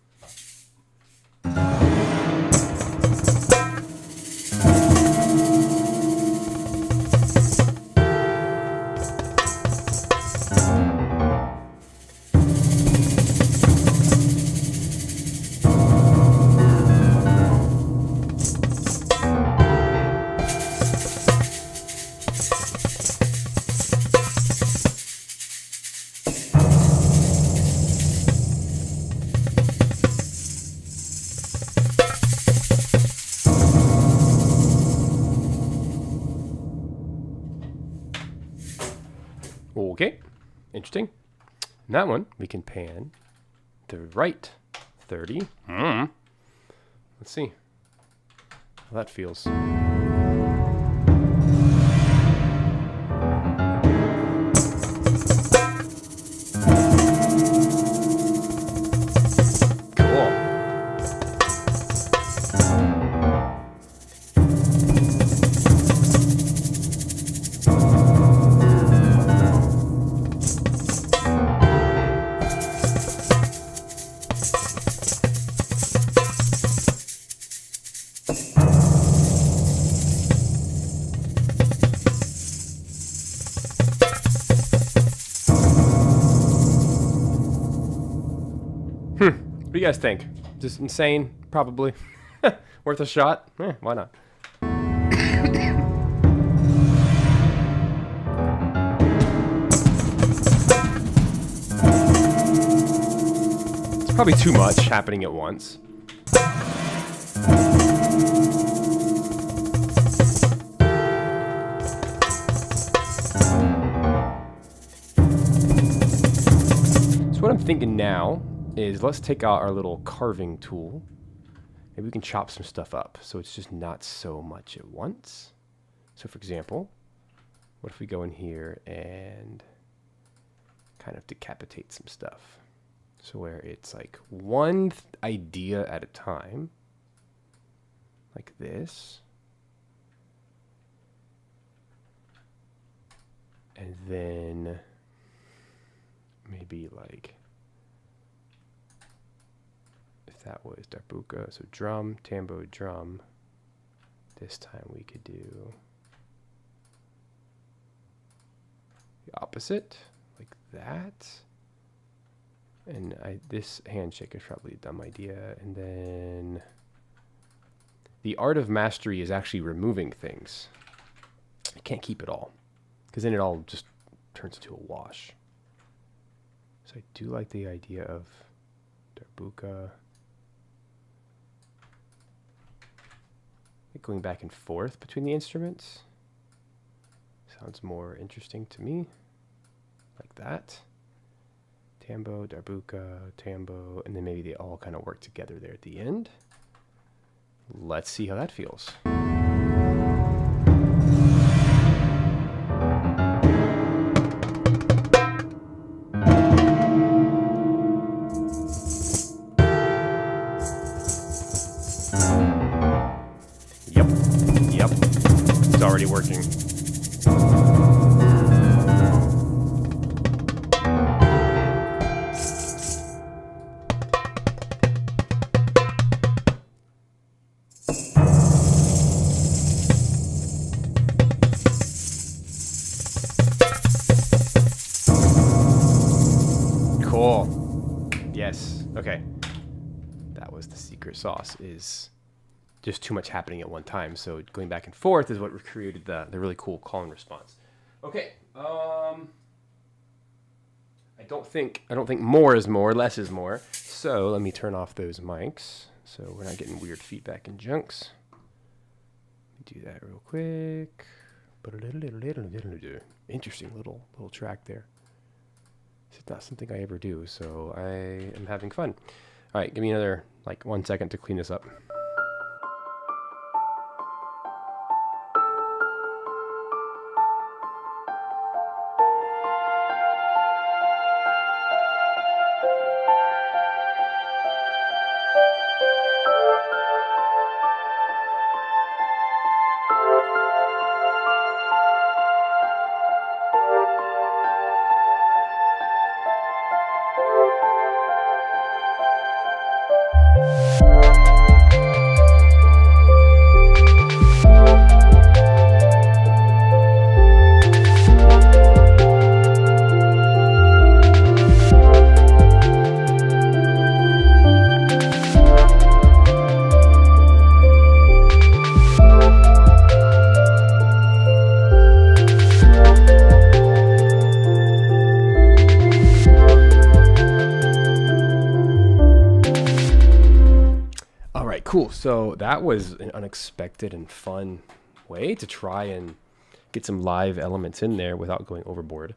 Okay, interesting. And that one, we can pan the right 30. Let's see how that feels. Cool. What do you guys think? Just insane? Probably. Worth a shot? Why not? It's probably too much happening at once. So what I'm thinking now is let's take out our little carving tool. Maybe we can chop some stuff up so it's just not so much at once. So for example, what if we go in here and kind of decapitate some stuff? So where it's like one idea at a time, like this. And then maybe like, that was darbuka, so drum, tambo, drum. This time we could do the opposite, like that. And this handshake is probably a dumb idea. And then the art of mastery is actually removing things. I can't keep it all, because then it all just turns into a wash. So I do like the idea of darbuka. Going back and forth between the instruments sounds more interesting to me. Like that. Tambo, darbuka, tambo, and then maybe they all kind of work together there at the end. Let's see how that feels. Yep, it's already working. Cool. Yes. Okay. That was the secret sauce, is just too much happening at one time. So going back and forth is what created the really cool call and response. Okay. I don't think more is more, less is more. So let me turn off those mics so we're not getting weird feedback and junks. Let me do that real quick. Interesting little track there. It's not something I ever do, so I am having fun. All right, give me another 1 second to clean this up. Cool. So that was an unexpected and fun way to try and get some live elements in there without going overboard.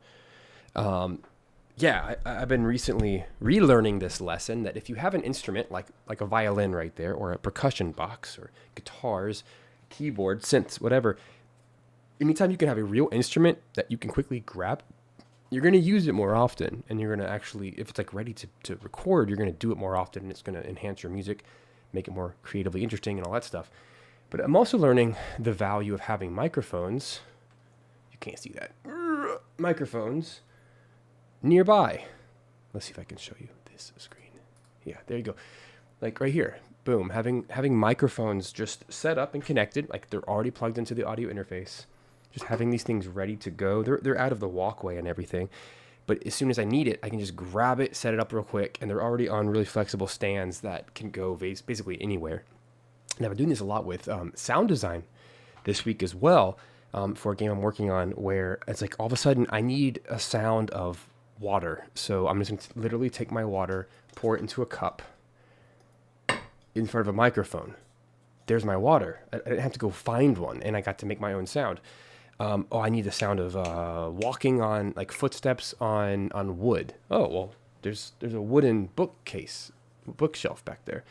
Yeah, I've been recently relearning this lesson that if you have an instrument like a violin right there, or a percussion box, or guitars, keyboard, synths, whatever, anytime you can have a real instrument that you can quickly grab, you're going to use it more often, and you're going to actually, if it's ready to record, you're going to do it more often, and it's going to enhance your music, make it more creatively interesting and all that stuff. But I'm also learning the value of having microphones. You can't see that. Microphones nearby. Let's see if I can show you this screen. Yeah, there you go. Right here. Boom. Having microphones just set up and connected, they're already plugged into the audio interface. Just having these things ready to go. They're out of the walkway and everything. But as soon as I need it, I can just grab it, set it up real quick, and they're already on really flexible stands that can go basically anywhere. And I've been doing this a lot with sound design this week as well, for a game I'm working on, where it's all of a sudden I need a sound of water. So I'm just going to literally take my water, pour it into a cup in front of a microphone. There's my water. I didn't have to go find one, and I got to make my own sound. I need the sound of walking on, footsteps on wood. Oh, well, there's a wooden bookshelf back there.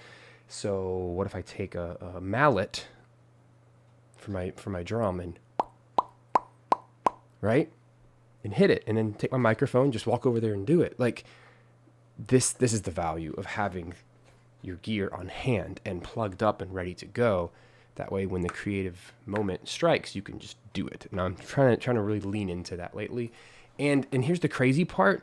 So what if I take a mallet for my drum and right, and hit it, and then take my microphone, just walk over there and do it. This is the value of having your gear on hand and plugged up and ready to go. That way, when the creative moment strikes, you can just do it. And I'm trying to really lean into that lately. And here's the crazy part.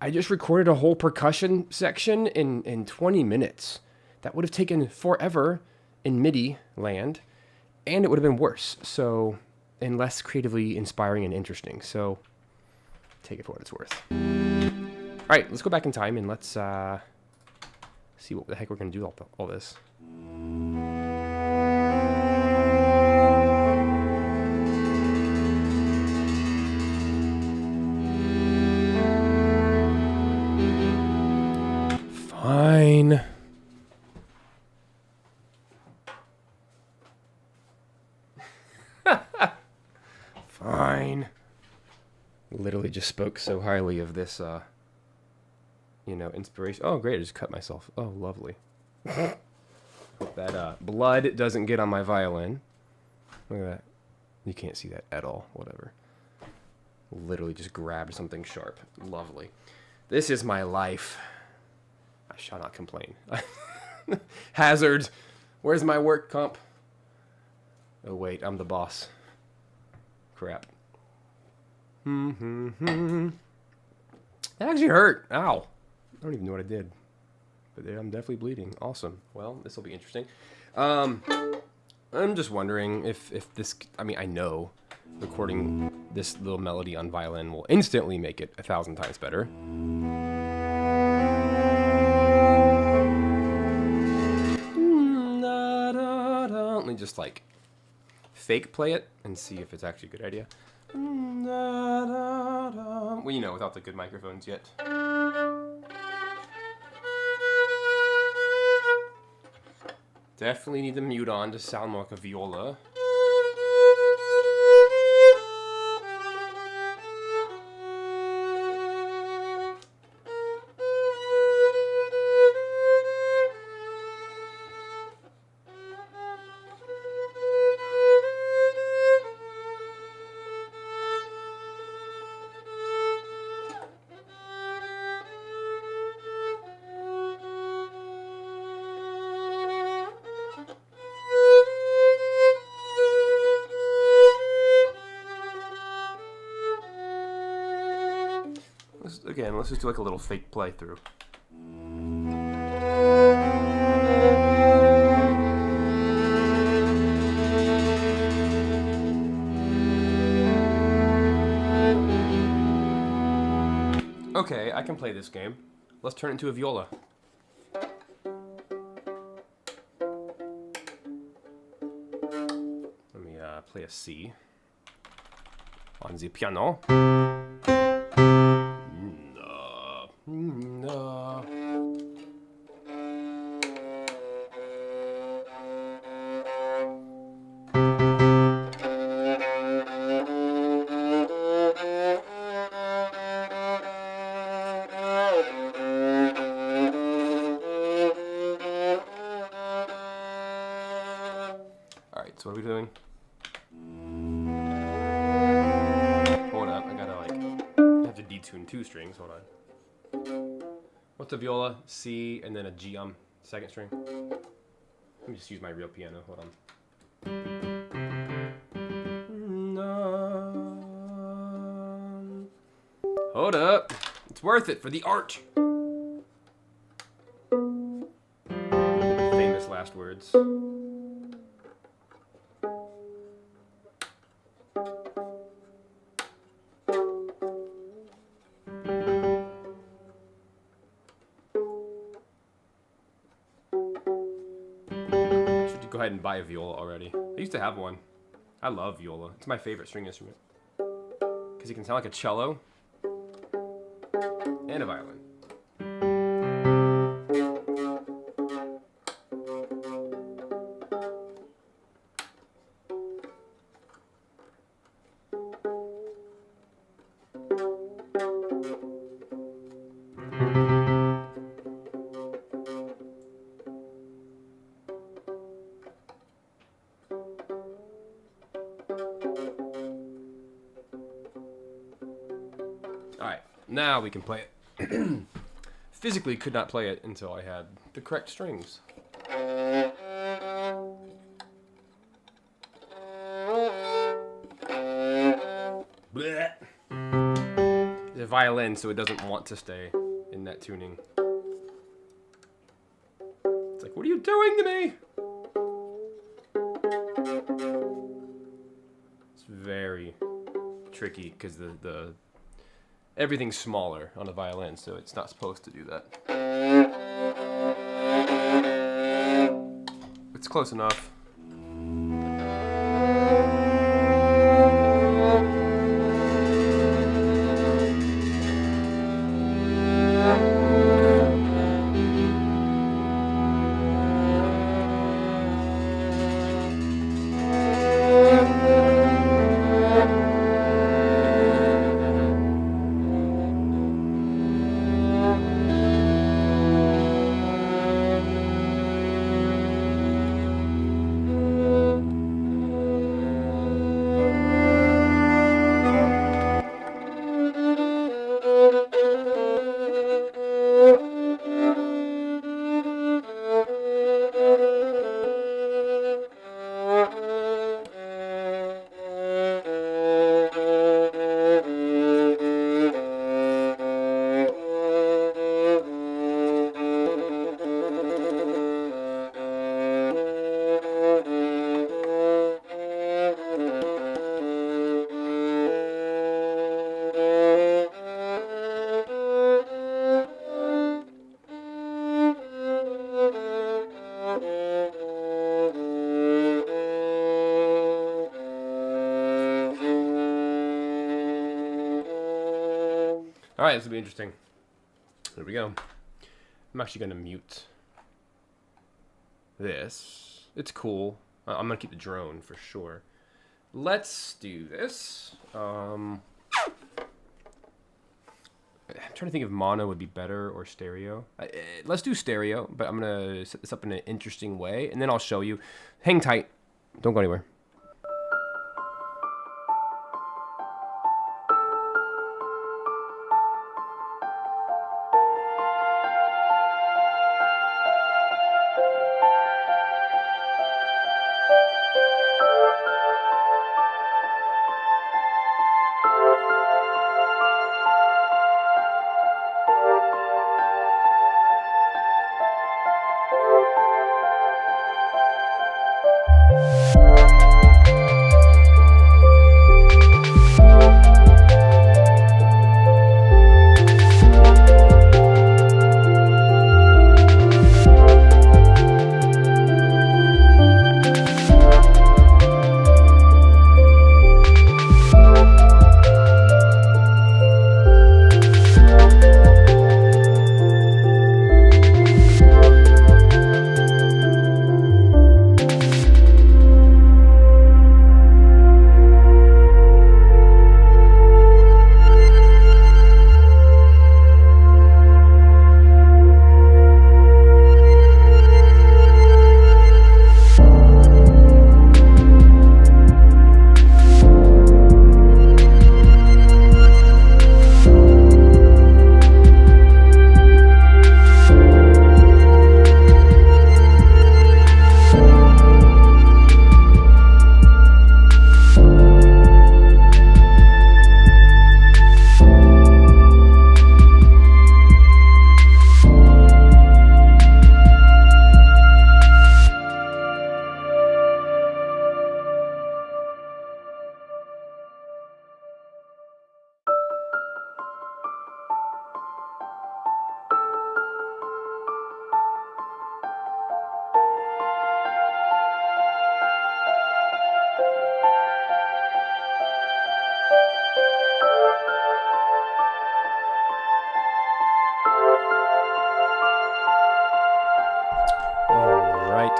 I just recorded a whole percussion section in 20 minutes. That would have taken forever in MIDI land, and it would have been worse. So, and less creatively inspiring and interesting. So, take it for what it's worth. All right, let's go back in time and let's see what the heck we're going to do all this. Fine. literally just spoke so highly of this, inspiration. Oh, great, I just cut myself. Oh, lovely. Hope that blood doesn't get on my violin. Look at that. You can't see that at all. Whatever. Literally just grabbed something sharp. Lovely. This is my life. I shall not complain. Hazard. Where's my work comp? Oh, wait, I'm the boss. Crap. That actually hurt. Ow. I don't even know what I did. But I'm definitely bleeding. Awesome. Well, this will be interesting. I'm just wondering if this... I mean, I know recording this little melody on violin will instantly make it 1,000 times better. Let me just, like, fake play it and see if it's actually a good idea. Well, without the good microphones yet. Definitely need the mute on to sound more like a viola. Again, let's just do like a little fake playthrough. Okay, I can play this game. Let's turn it into a viola. Let me play a C on the piano. Alright, so what are we doing? Hold up, I have to detune 2 strings, hold on. What's a viola? C, and then a G on second string. Let me just use my real piano, hold on. Hold up, it's worth it for the art. Famous last words. Go ahead and buy a viola already. I used to have one. I love viola. It's my favorite string instrument. Because you can sound like a cello and a violin. Alright, now we can play it. Physically could not play it until I had the correct strings. Blech. The violin, so it doesn't want to stay in that tuning. It's like, what are you doing to me? It's very tricky because the everything's smaller on a violin, so it's not supposed to do that. It's close enough. All right, this will be interesting. There we go. I'm actually going to mute this. It's cool. I'm going to keep the drone for sure. Let's do this. I'm trying to think if mono would be better or stereo. Let's do stereo, but I'm going to set this up in an interesting way, and then I'll show you. Hang tight. Don't go anywhere.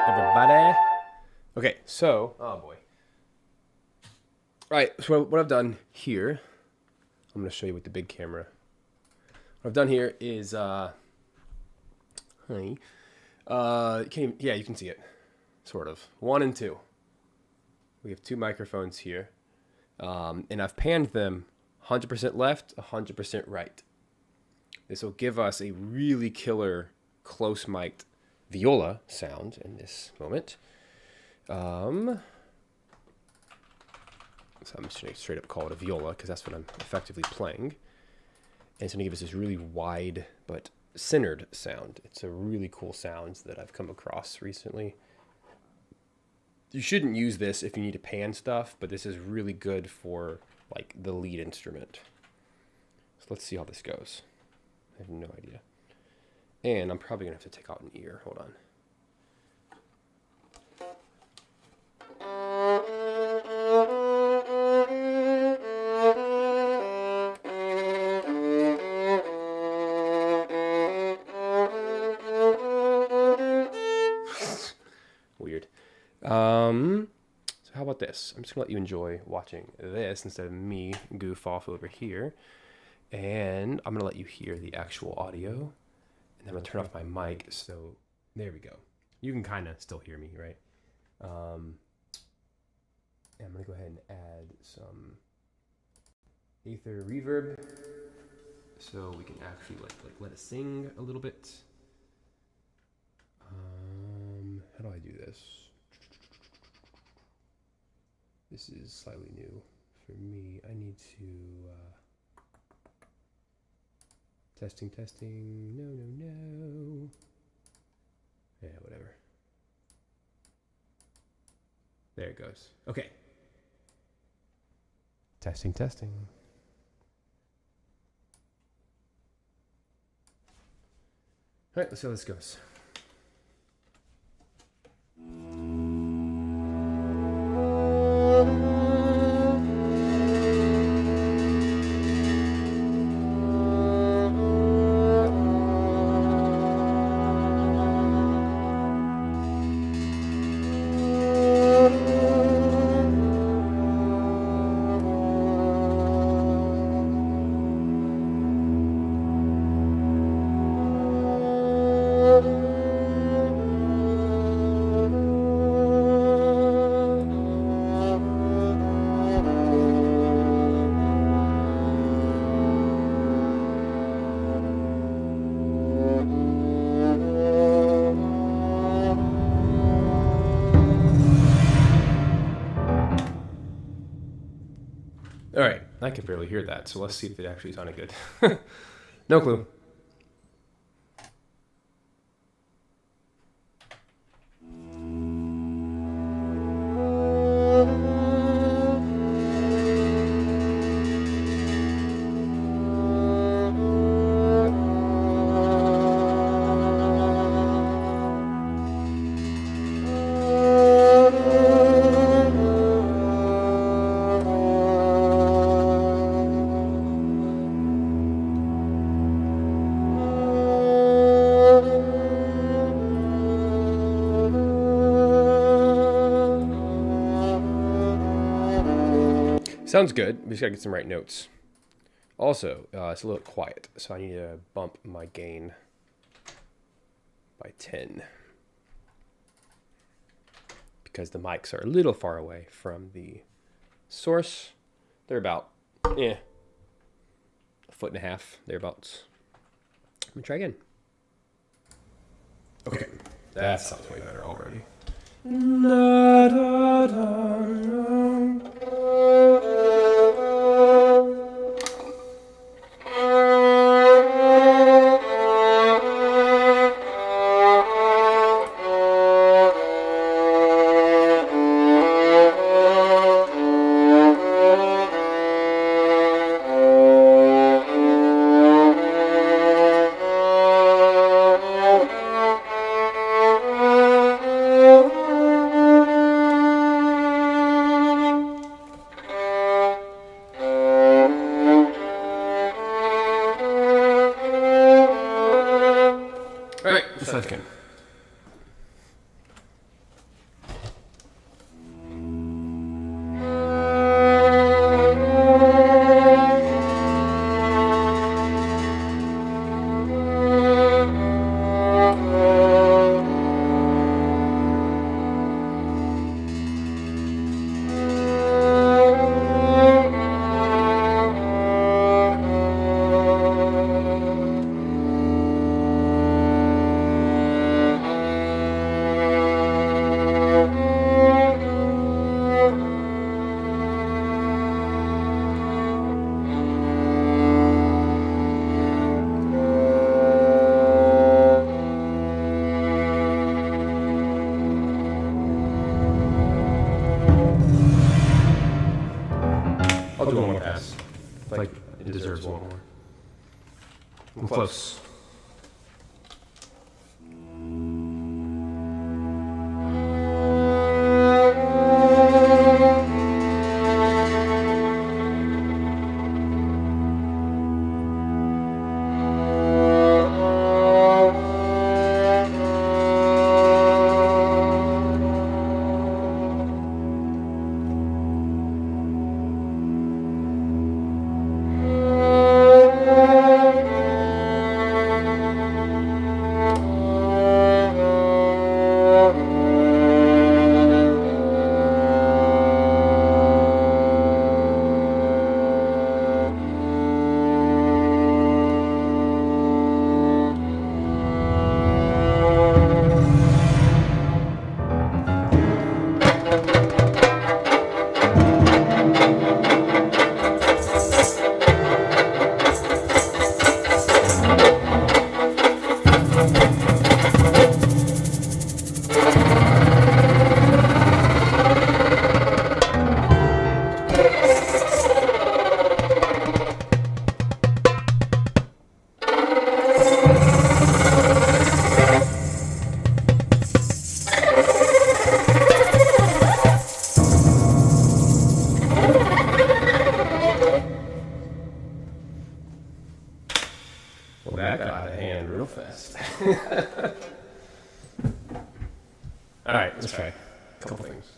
Everybody. Okay, so, oh boy. Right, so what I've done here, I'm going to show you with the big camera. What I've done here is, you can see it, sort of. 1 and 2. We have 2 microphones here, and I've panned them 100% left, 100% right. This will give us a really killer close mic'd viola sound in this moment. So I'm just going to straight up call it a viola because that's what I'm effectively playing. And it's going to give us this really wide but centered sound. It's a really cool sound that I've come across recently. You shouldn't use this if you need to pan stuff, but this is really good for like the lead instrument. So let's see how this goes. I have no idea. And I'm probably going to have to take out an ear. Hold on. Weird. So how about this? I'm just going to let you enjoy watching this instead of me goof off over here. And I'm going to let you hear the actual audio. And then I'm going to turn off my mic, so there we go. You can kind of still hear me, right? And I'm going to go ahead and add some Aether reverb so we can actually like let it sing a little bit. How do I do this? This is slightly new for me. I need to... Testing. No. Yeah, whatever. There it goes. Okay. Testing. All right, let's see how this goes. All right, I can barely hear that, so let's see if it actually sounded good. No clue. Sounds good. We just gotta get some right notes. Also, it's a little quiet, so I need to bump my gain by 10 because the mics are a little far away from the source. They're about, a foot and a half, thereabouts. Let me try again. Okay, that sounds way better already. All right, second. I'll do one more pass. Like it deserves one more. I'm close. Well, that got out of hand real fast. All right, let's try a couple things.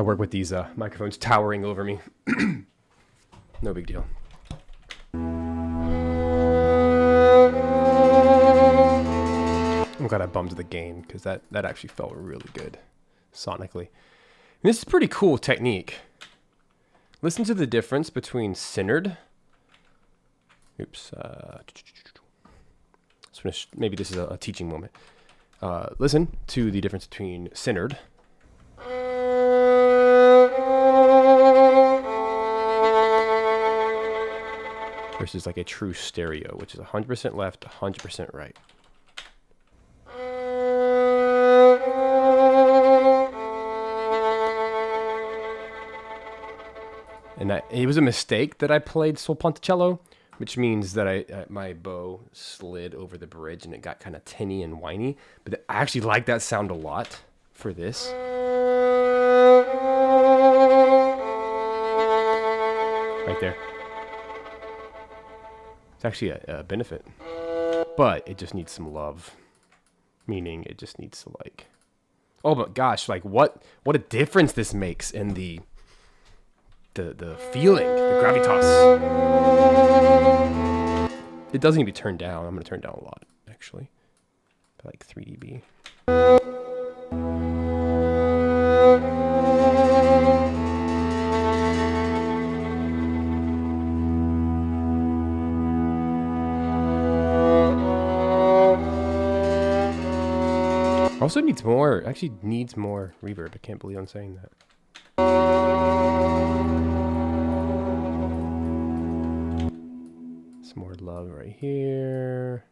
work with these microphones towering over me. No big deal. I'm glad I bumped the gain because that actually felt really good sonically. And this is a pretty cool technique. Listen to the difference between centered. Oops. Maybe this is a teaching moment. Listen to the difference between centered versus like a true stereo, which is 100% left, 100% right. And it was a mistake that I played Sol Ponticello, which means that my bow slid over the bridge and it got kind of tinny and whiny. But I actually like that sound a lot for this. Right there. It's actually a benefit. But it just needs some love. Meaning it just needs to like... Oh my gosh, like what a difference this makes in the feeling, the gravitas. It doesn't need to be turned down. I'm going to turn it down a lot, actually. Like 3 dB. Also needs more, actually needs more reverb. I can't believe I'm saying that. Some more love right here.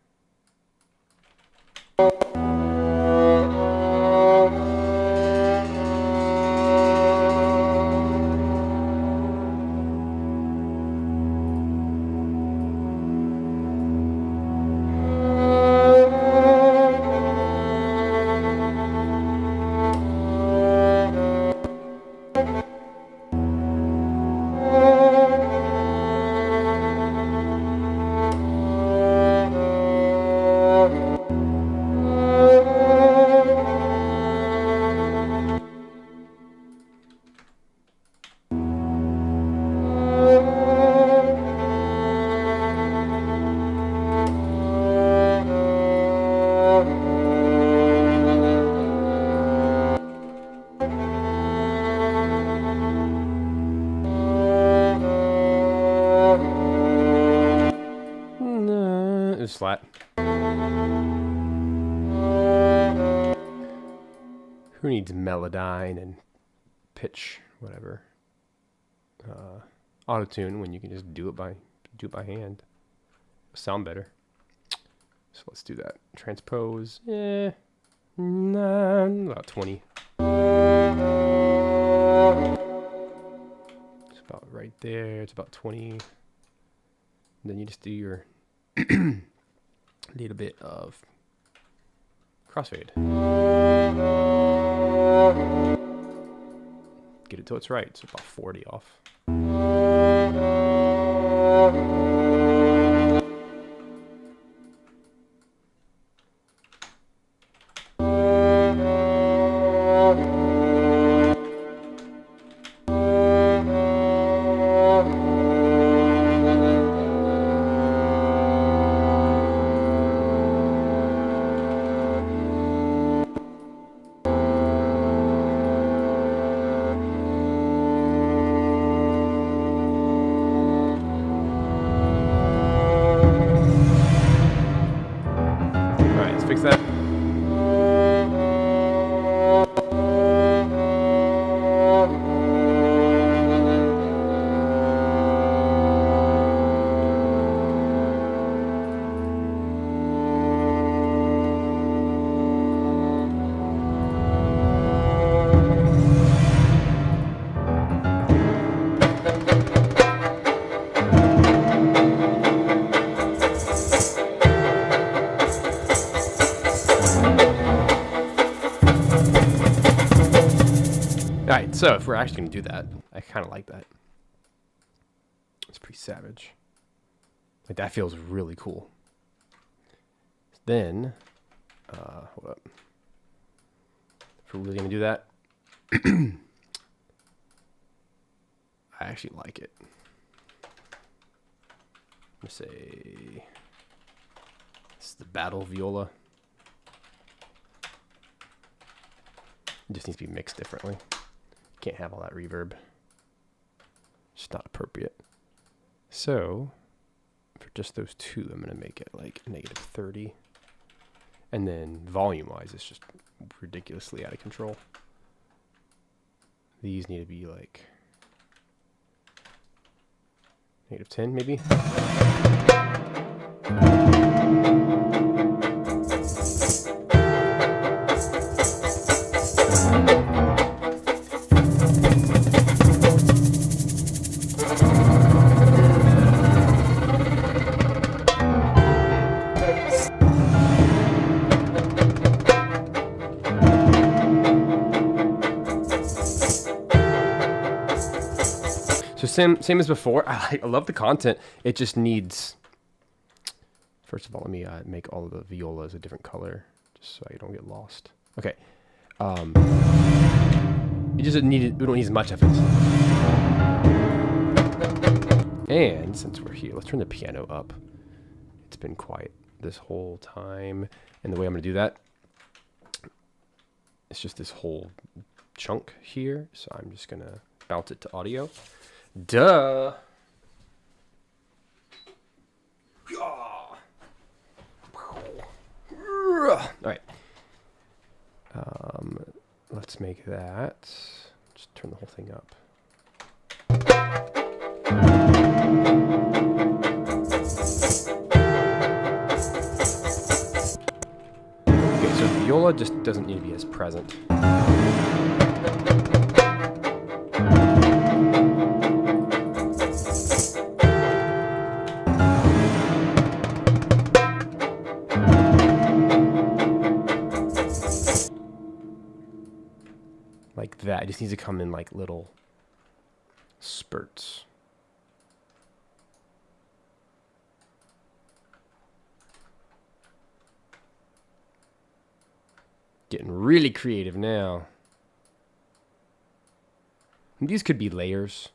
It's flat. Who needs Melodyne and pitch, whatever? Auto-tune when you can just do it by hand. Sound better. So let's do that. Transpose. About 20. It's about right there. It's about 20. And then you just do your little bit of crossfade. Get it till it's right. So about 40 off. Fix that. Alright, so if we're actually going to do that, I kind of like that. It's pretty savage. Like, that feels really cool. Then, hold up. If we're really going to do that, I actually like it. Let's say this is the battle viola. It just needs to be mixed differently. Can't have all that reverb. It's not appropriate. So for just those two, I'm gonna make it like -30. And then volume-wise, it's just ridiculously out of control. These need to be like -10 maybe. So same as before. I love the content. It just needs. First of all, let me make all of the violas a different color, just so I don't get lost. Okay. It just needed. We don't need as much of it. And since we're here, let's turn the piano up. It's been quiet this whole time, and the way I'm gonna do that, it's just this whole chunk here. So I'm just gonna bounce it to audio. Duh. All right. Let's make that. Just turn the whole thing up. Okay, so viola just doesn't need to be as present. Like that. It just needs to come in like little spurts. Getting really creative now. And these could be layers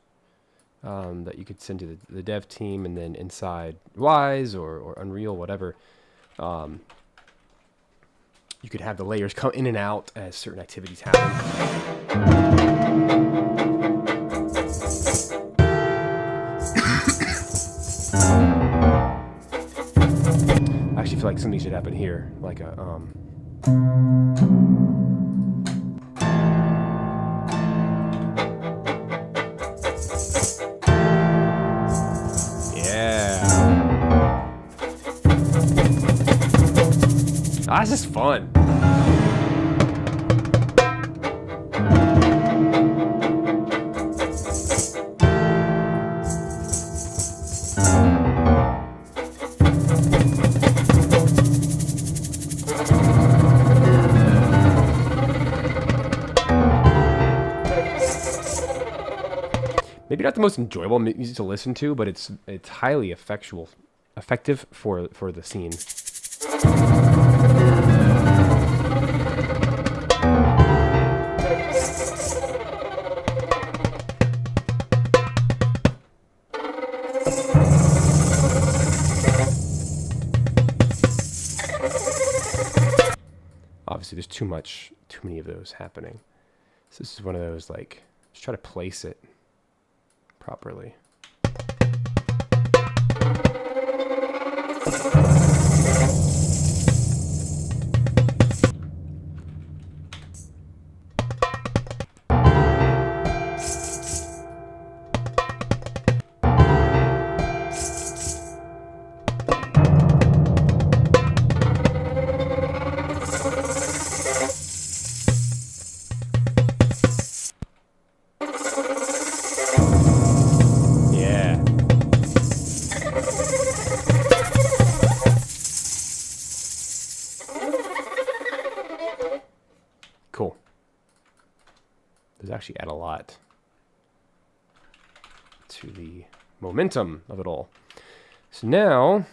that you could send to the dev team, and then inside Wise or Unreal, whatever. You could have the layers come in and out as certain activities happen. I actually feel like something should happen here, like a yeah. Ah, this is fun. Maybe not the most enjoyable music to listen to, but it's highly effective for the scene. Obviously, there's too many of those happening. So this is one of those, like, just try to place it properly. Cool. Does actually add a lot to the momentum of it all. So now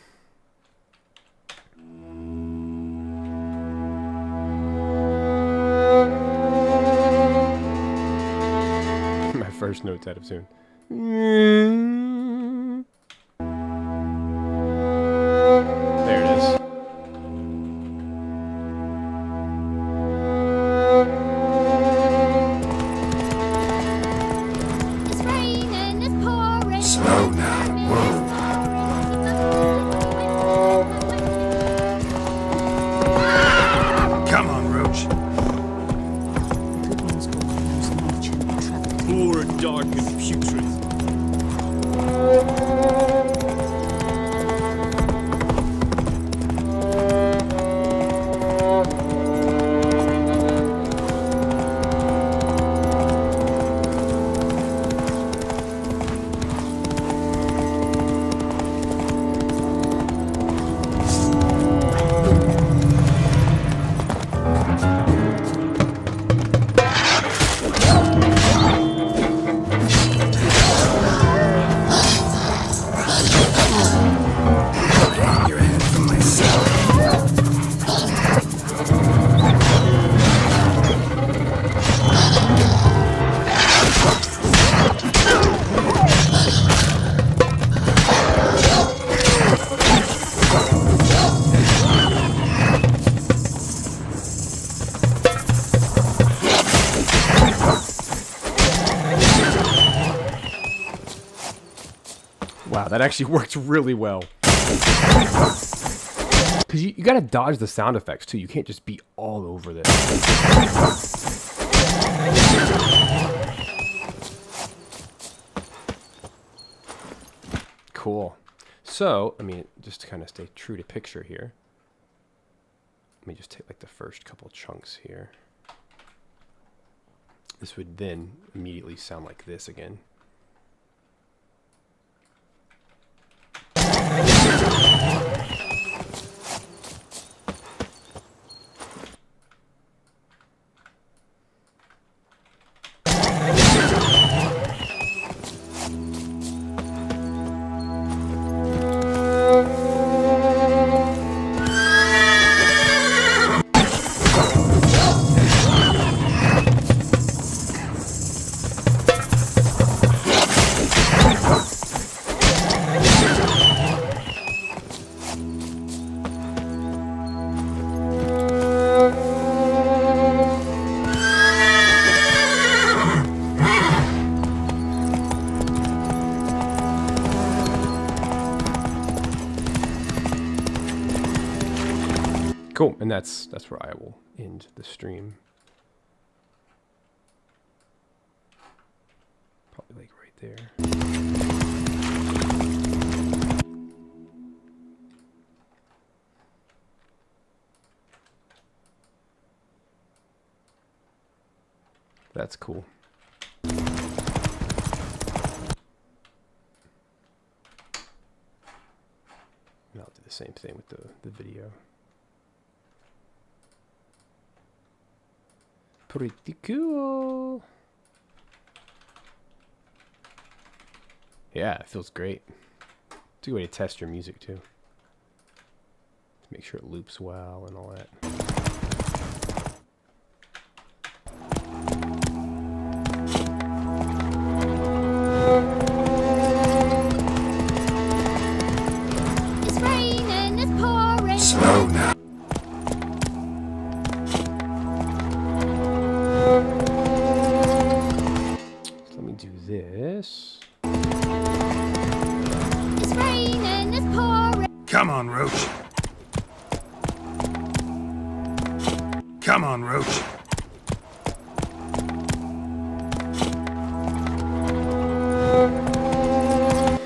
my first notes out of tune. There it is. It's raining, it's pouring. Slow now. Whoa. Come on, Roach. Good ones will use nature and travel. Poor and dark and putrid. Your head from myself. Wow, that actually worked really well. Because you gotta dodge the sound effects too. You can't just be all over this. Cool. So, I mean, just to kind of stay true to picture here. Let me just take like the first couple chunks here. This would then immediately sound like this again. Cool, and that's where I will end the stream. Probably like right there. That's cool. And I'll do the same thing with the video. Pretty cool. Yeah, it feels great. It's a good way to test your music too. To make sure it loops well and all that. It's raining, it's pouring. Slow now. So let me do this. It's raining, it's pouring. Come on, Roach. Come on, Roach.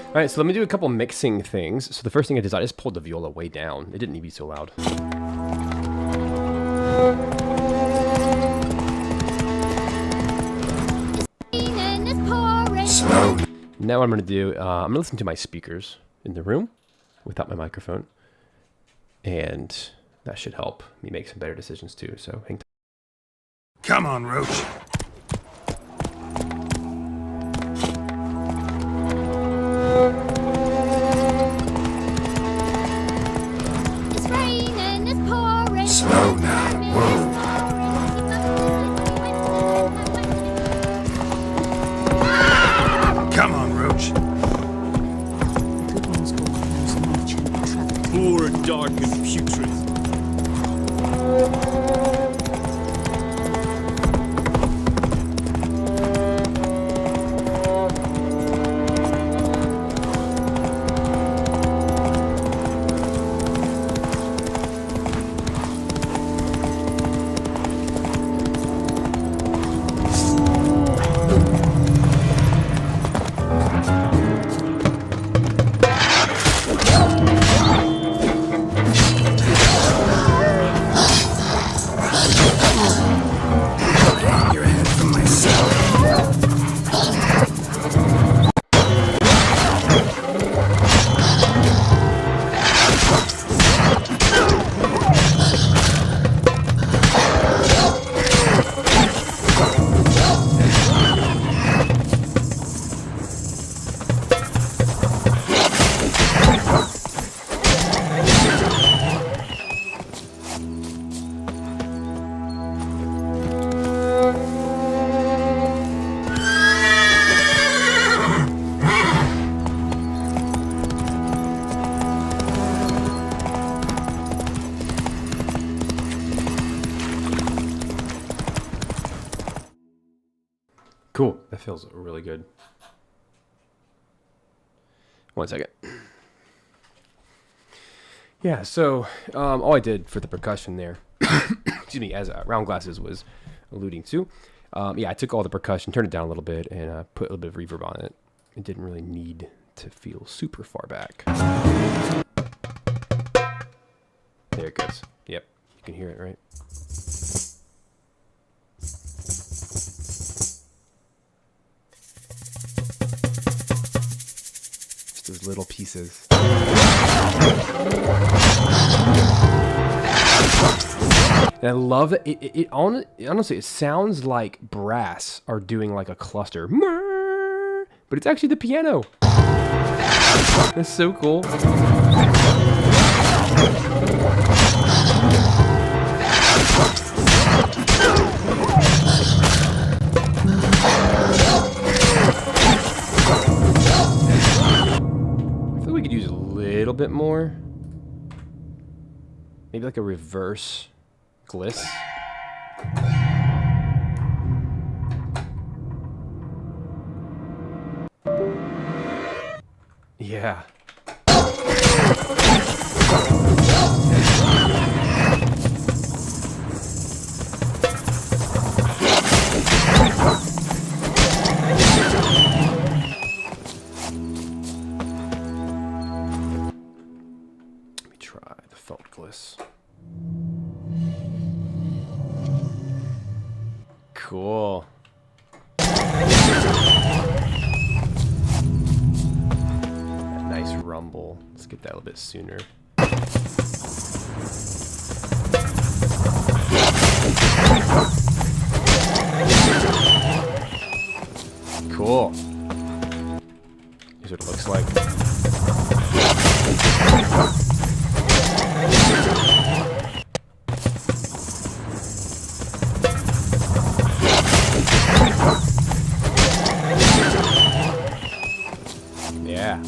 All right, so let me do a couple mixing things. So the first thing I did is I just pulled the viola way down. It didn't need to be so loud. Raining, it's pouring. Slow. Now what I'm gonna do, I'm gonna listen to my speakers in the room without my microphone. And that should help me make some better decisions too, so hang tight. Come on, Roach. It's raining, it's pouring. Slow now. Whoa. Come on, dark and putrid. Your head from myself. Cool. That feels really good. One second. Yeah, so all I did for the percussion there, excuse me, as Round Glasses was alluding to, yeah, I took all the percussion, turned it down a little bit, and put a little bit of reverb on it. It didn't really need to feel super far back. There it goes. Yep, you can hear it, right? Just those little pieces. And I love it. Honestly, it sounds like brass are doing like a cluster, but it's actually the piano. That's so cool. I feel we could use a little bit more. Maybe like a reverse gliss. Yeah. Let me try the felt gliss. Cool. Nice rumble. Let's get that a little bit sooner. Cool. Here's what it looks like. Yeah.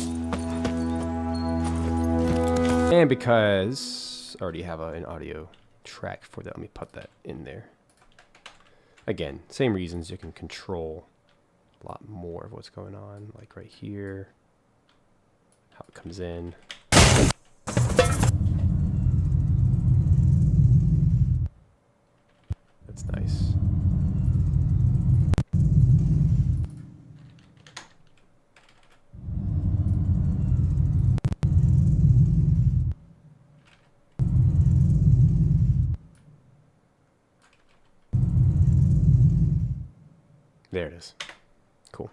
And because I already have an audio track for that, let me put that in there. Again, same reasons, you can control a lot more of what's going on, like right here, how it comes in. That's nice. There it is. Cool.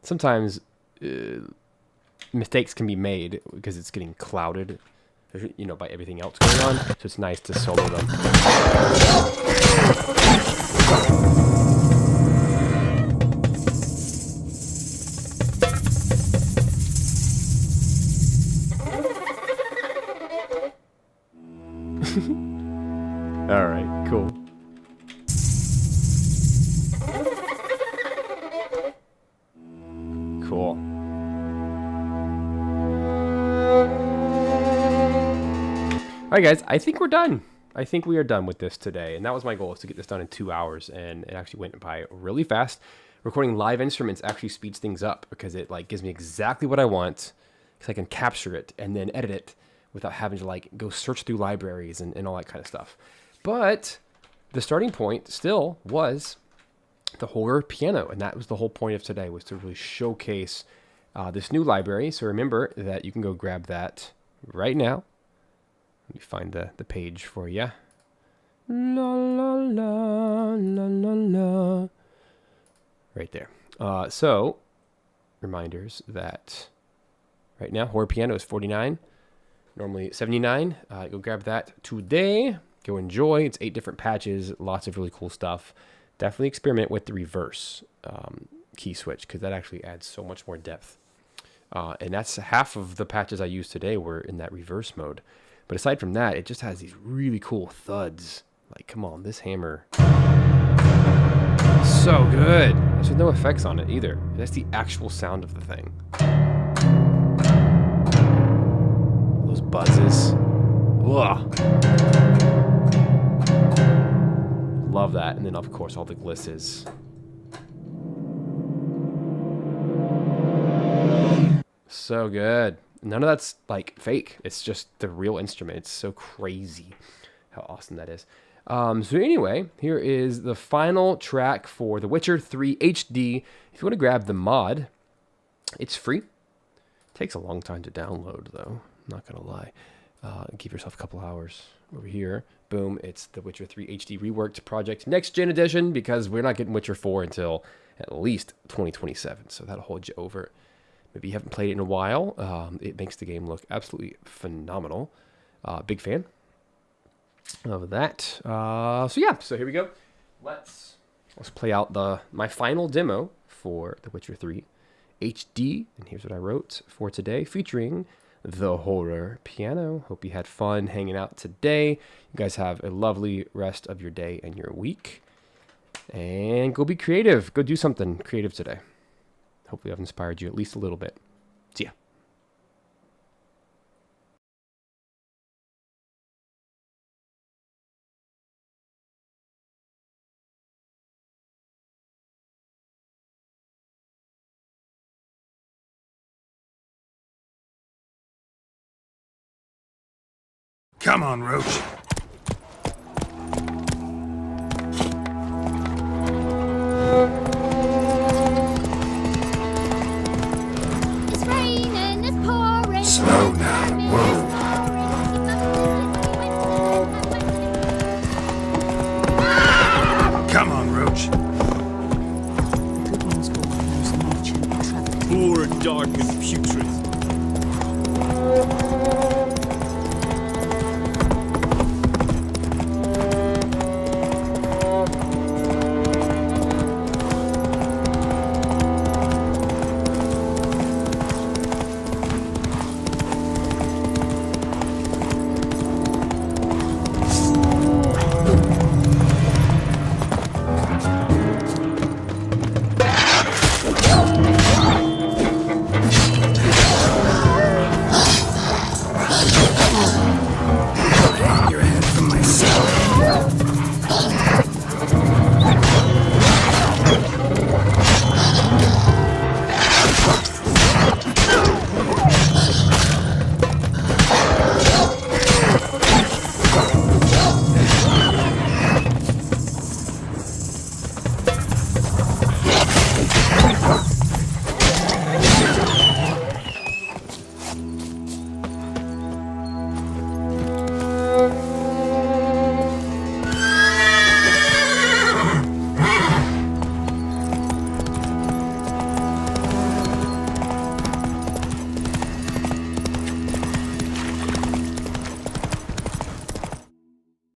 Sometimes mistakes can be made because it's getting clouded, you know, by everything else going on. So it's nice to solo them. All right, cool. Cool. right, guys, I think we're done. I think we are done with this today. And that was my goal, is to get this done in 2 hours. And it actually went by really fast. Recording live instruments actually speeds things up because it like gives me exactly what I want, because I can capture it and then edit it without having to like go search through libraries and all that kind of stuff. But the starting point still was the horror piano. And that was the whole point of today, was to really showcase this new library. So remember that you can go grab that right now. Let me find the page for you. La la la la la la. Right there. So reminders that right now horror piano is $49, normally $79. Go grab that today. Go enjoy. It's 8 different patches, lots of really cool stuff. Definitely experiment with the reverse key switch, because that actually adds so much more depth. And that's half of the patches I used today were in that reverse mode. But aside from that, it just has these really cool thuds. Like, come on, this hammer. So good. There's no effects on it either. That's the actual sound of the thing. Those buzzes. Ugh. Love that. And then, of course, all the glisses. So good. None of that's like fake. It's just the real instrument. It's so crazy how awesome that is. So anyway, here is the final track for The Witcher 3 HD. If you want to grab the mod, it's free. Takes a long time to download, though. I'm not going to lie. Give yourself a couple hours over here. Boom, it's The Witcher 3 HD Reworked Project Next Gen Edition, because we're not getting Witcher 4 until at least 2027. So that'll hold you over. Maybe you haven't played it in a while. It makes the game look absolutely phenomenal. Big fan of that. So yeah, so here we go. Let's play out my final demo for The Witcher 3 HD. And here's what I wrote for today, featuring the horror piano. Hope you had fun hanging out today. You guys have a lovely rest of your day and your week. And go be creative. Go do something creative today. Hopefully I've inspired you at least a little bit. See ya. Come on, Roach. It's raining, it's pouring. Slow now. Whoa. Come on, Roach. The good ones will use merchant traffic. Poor, dark, and putrid.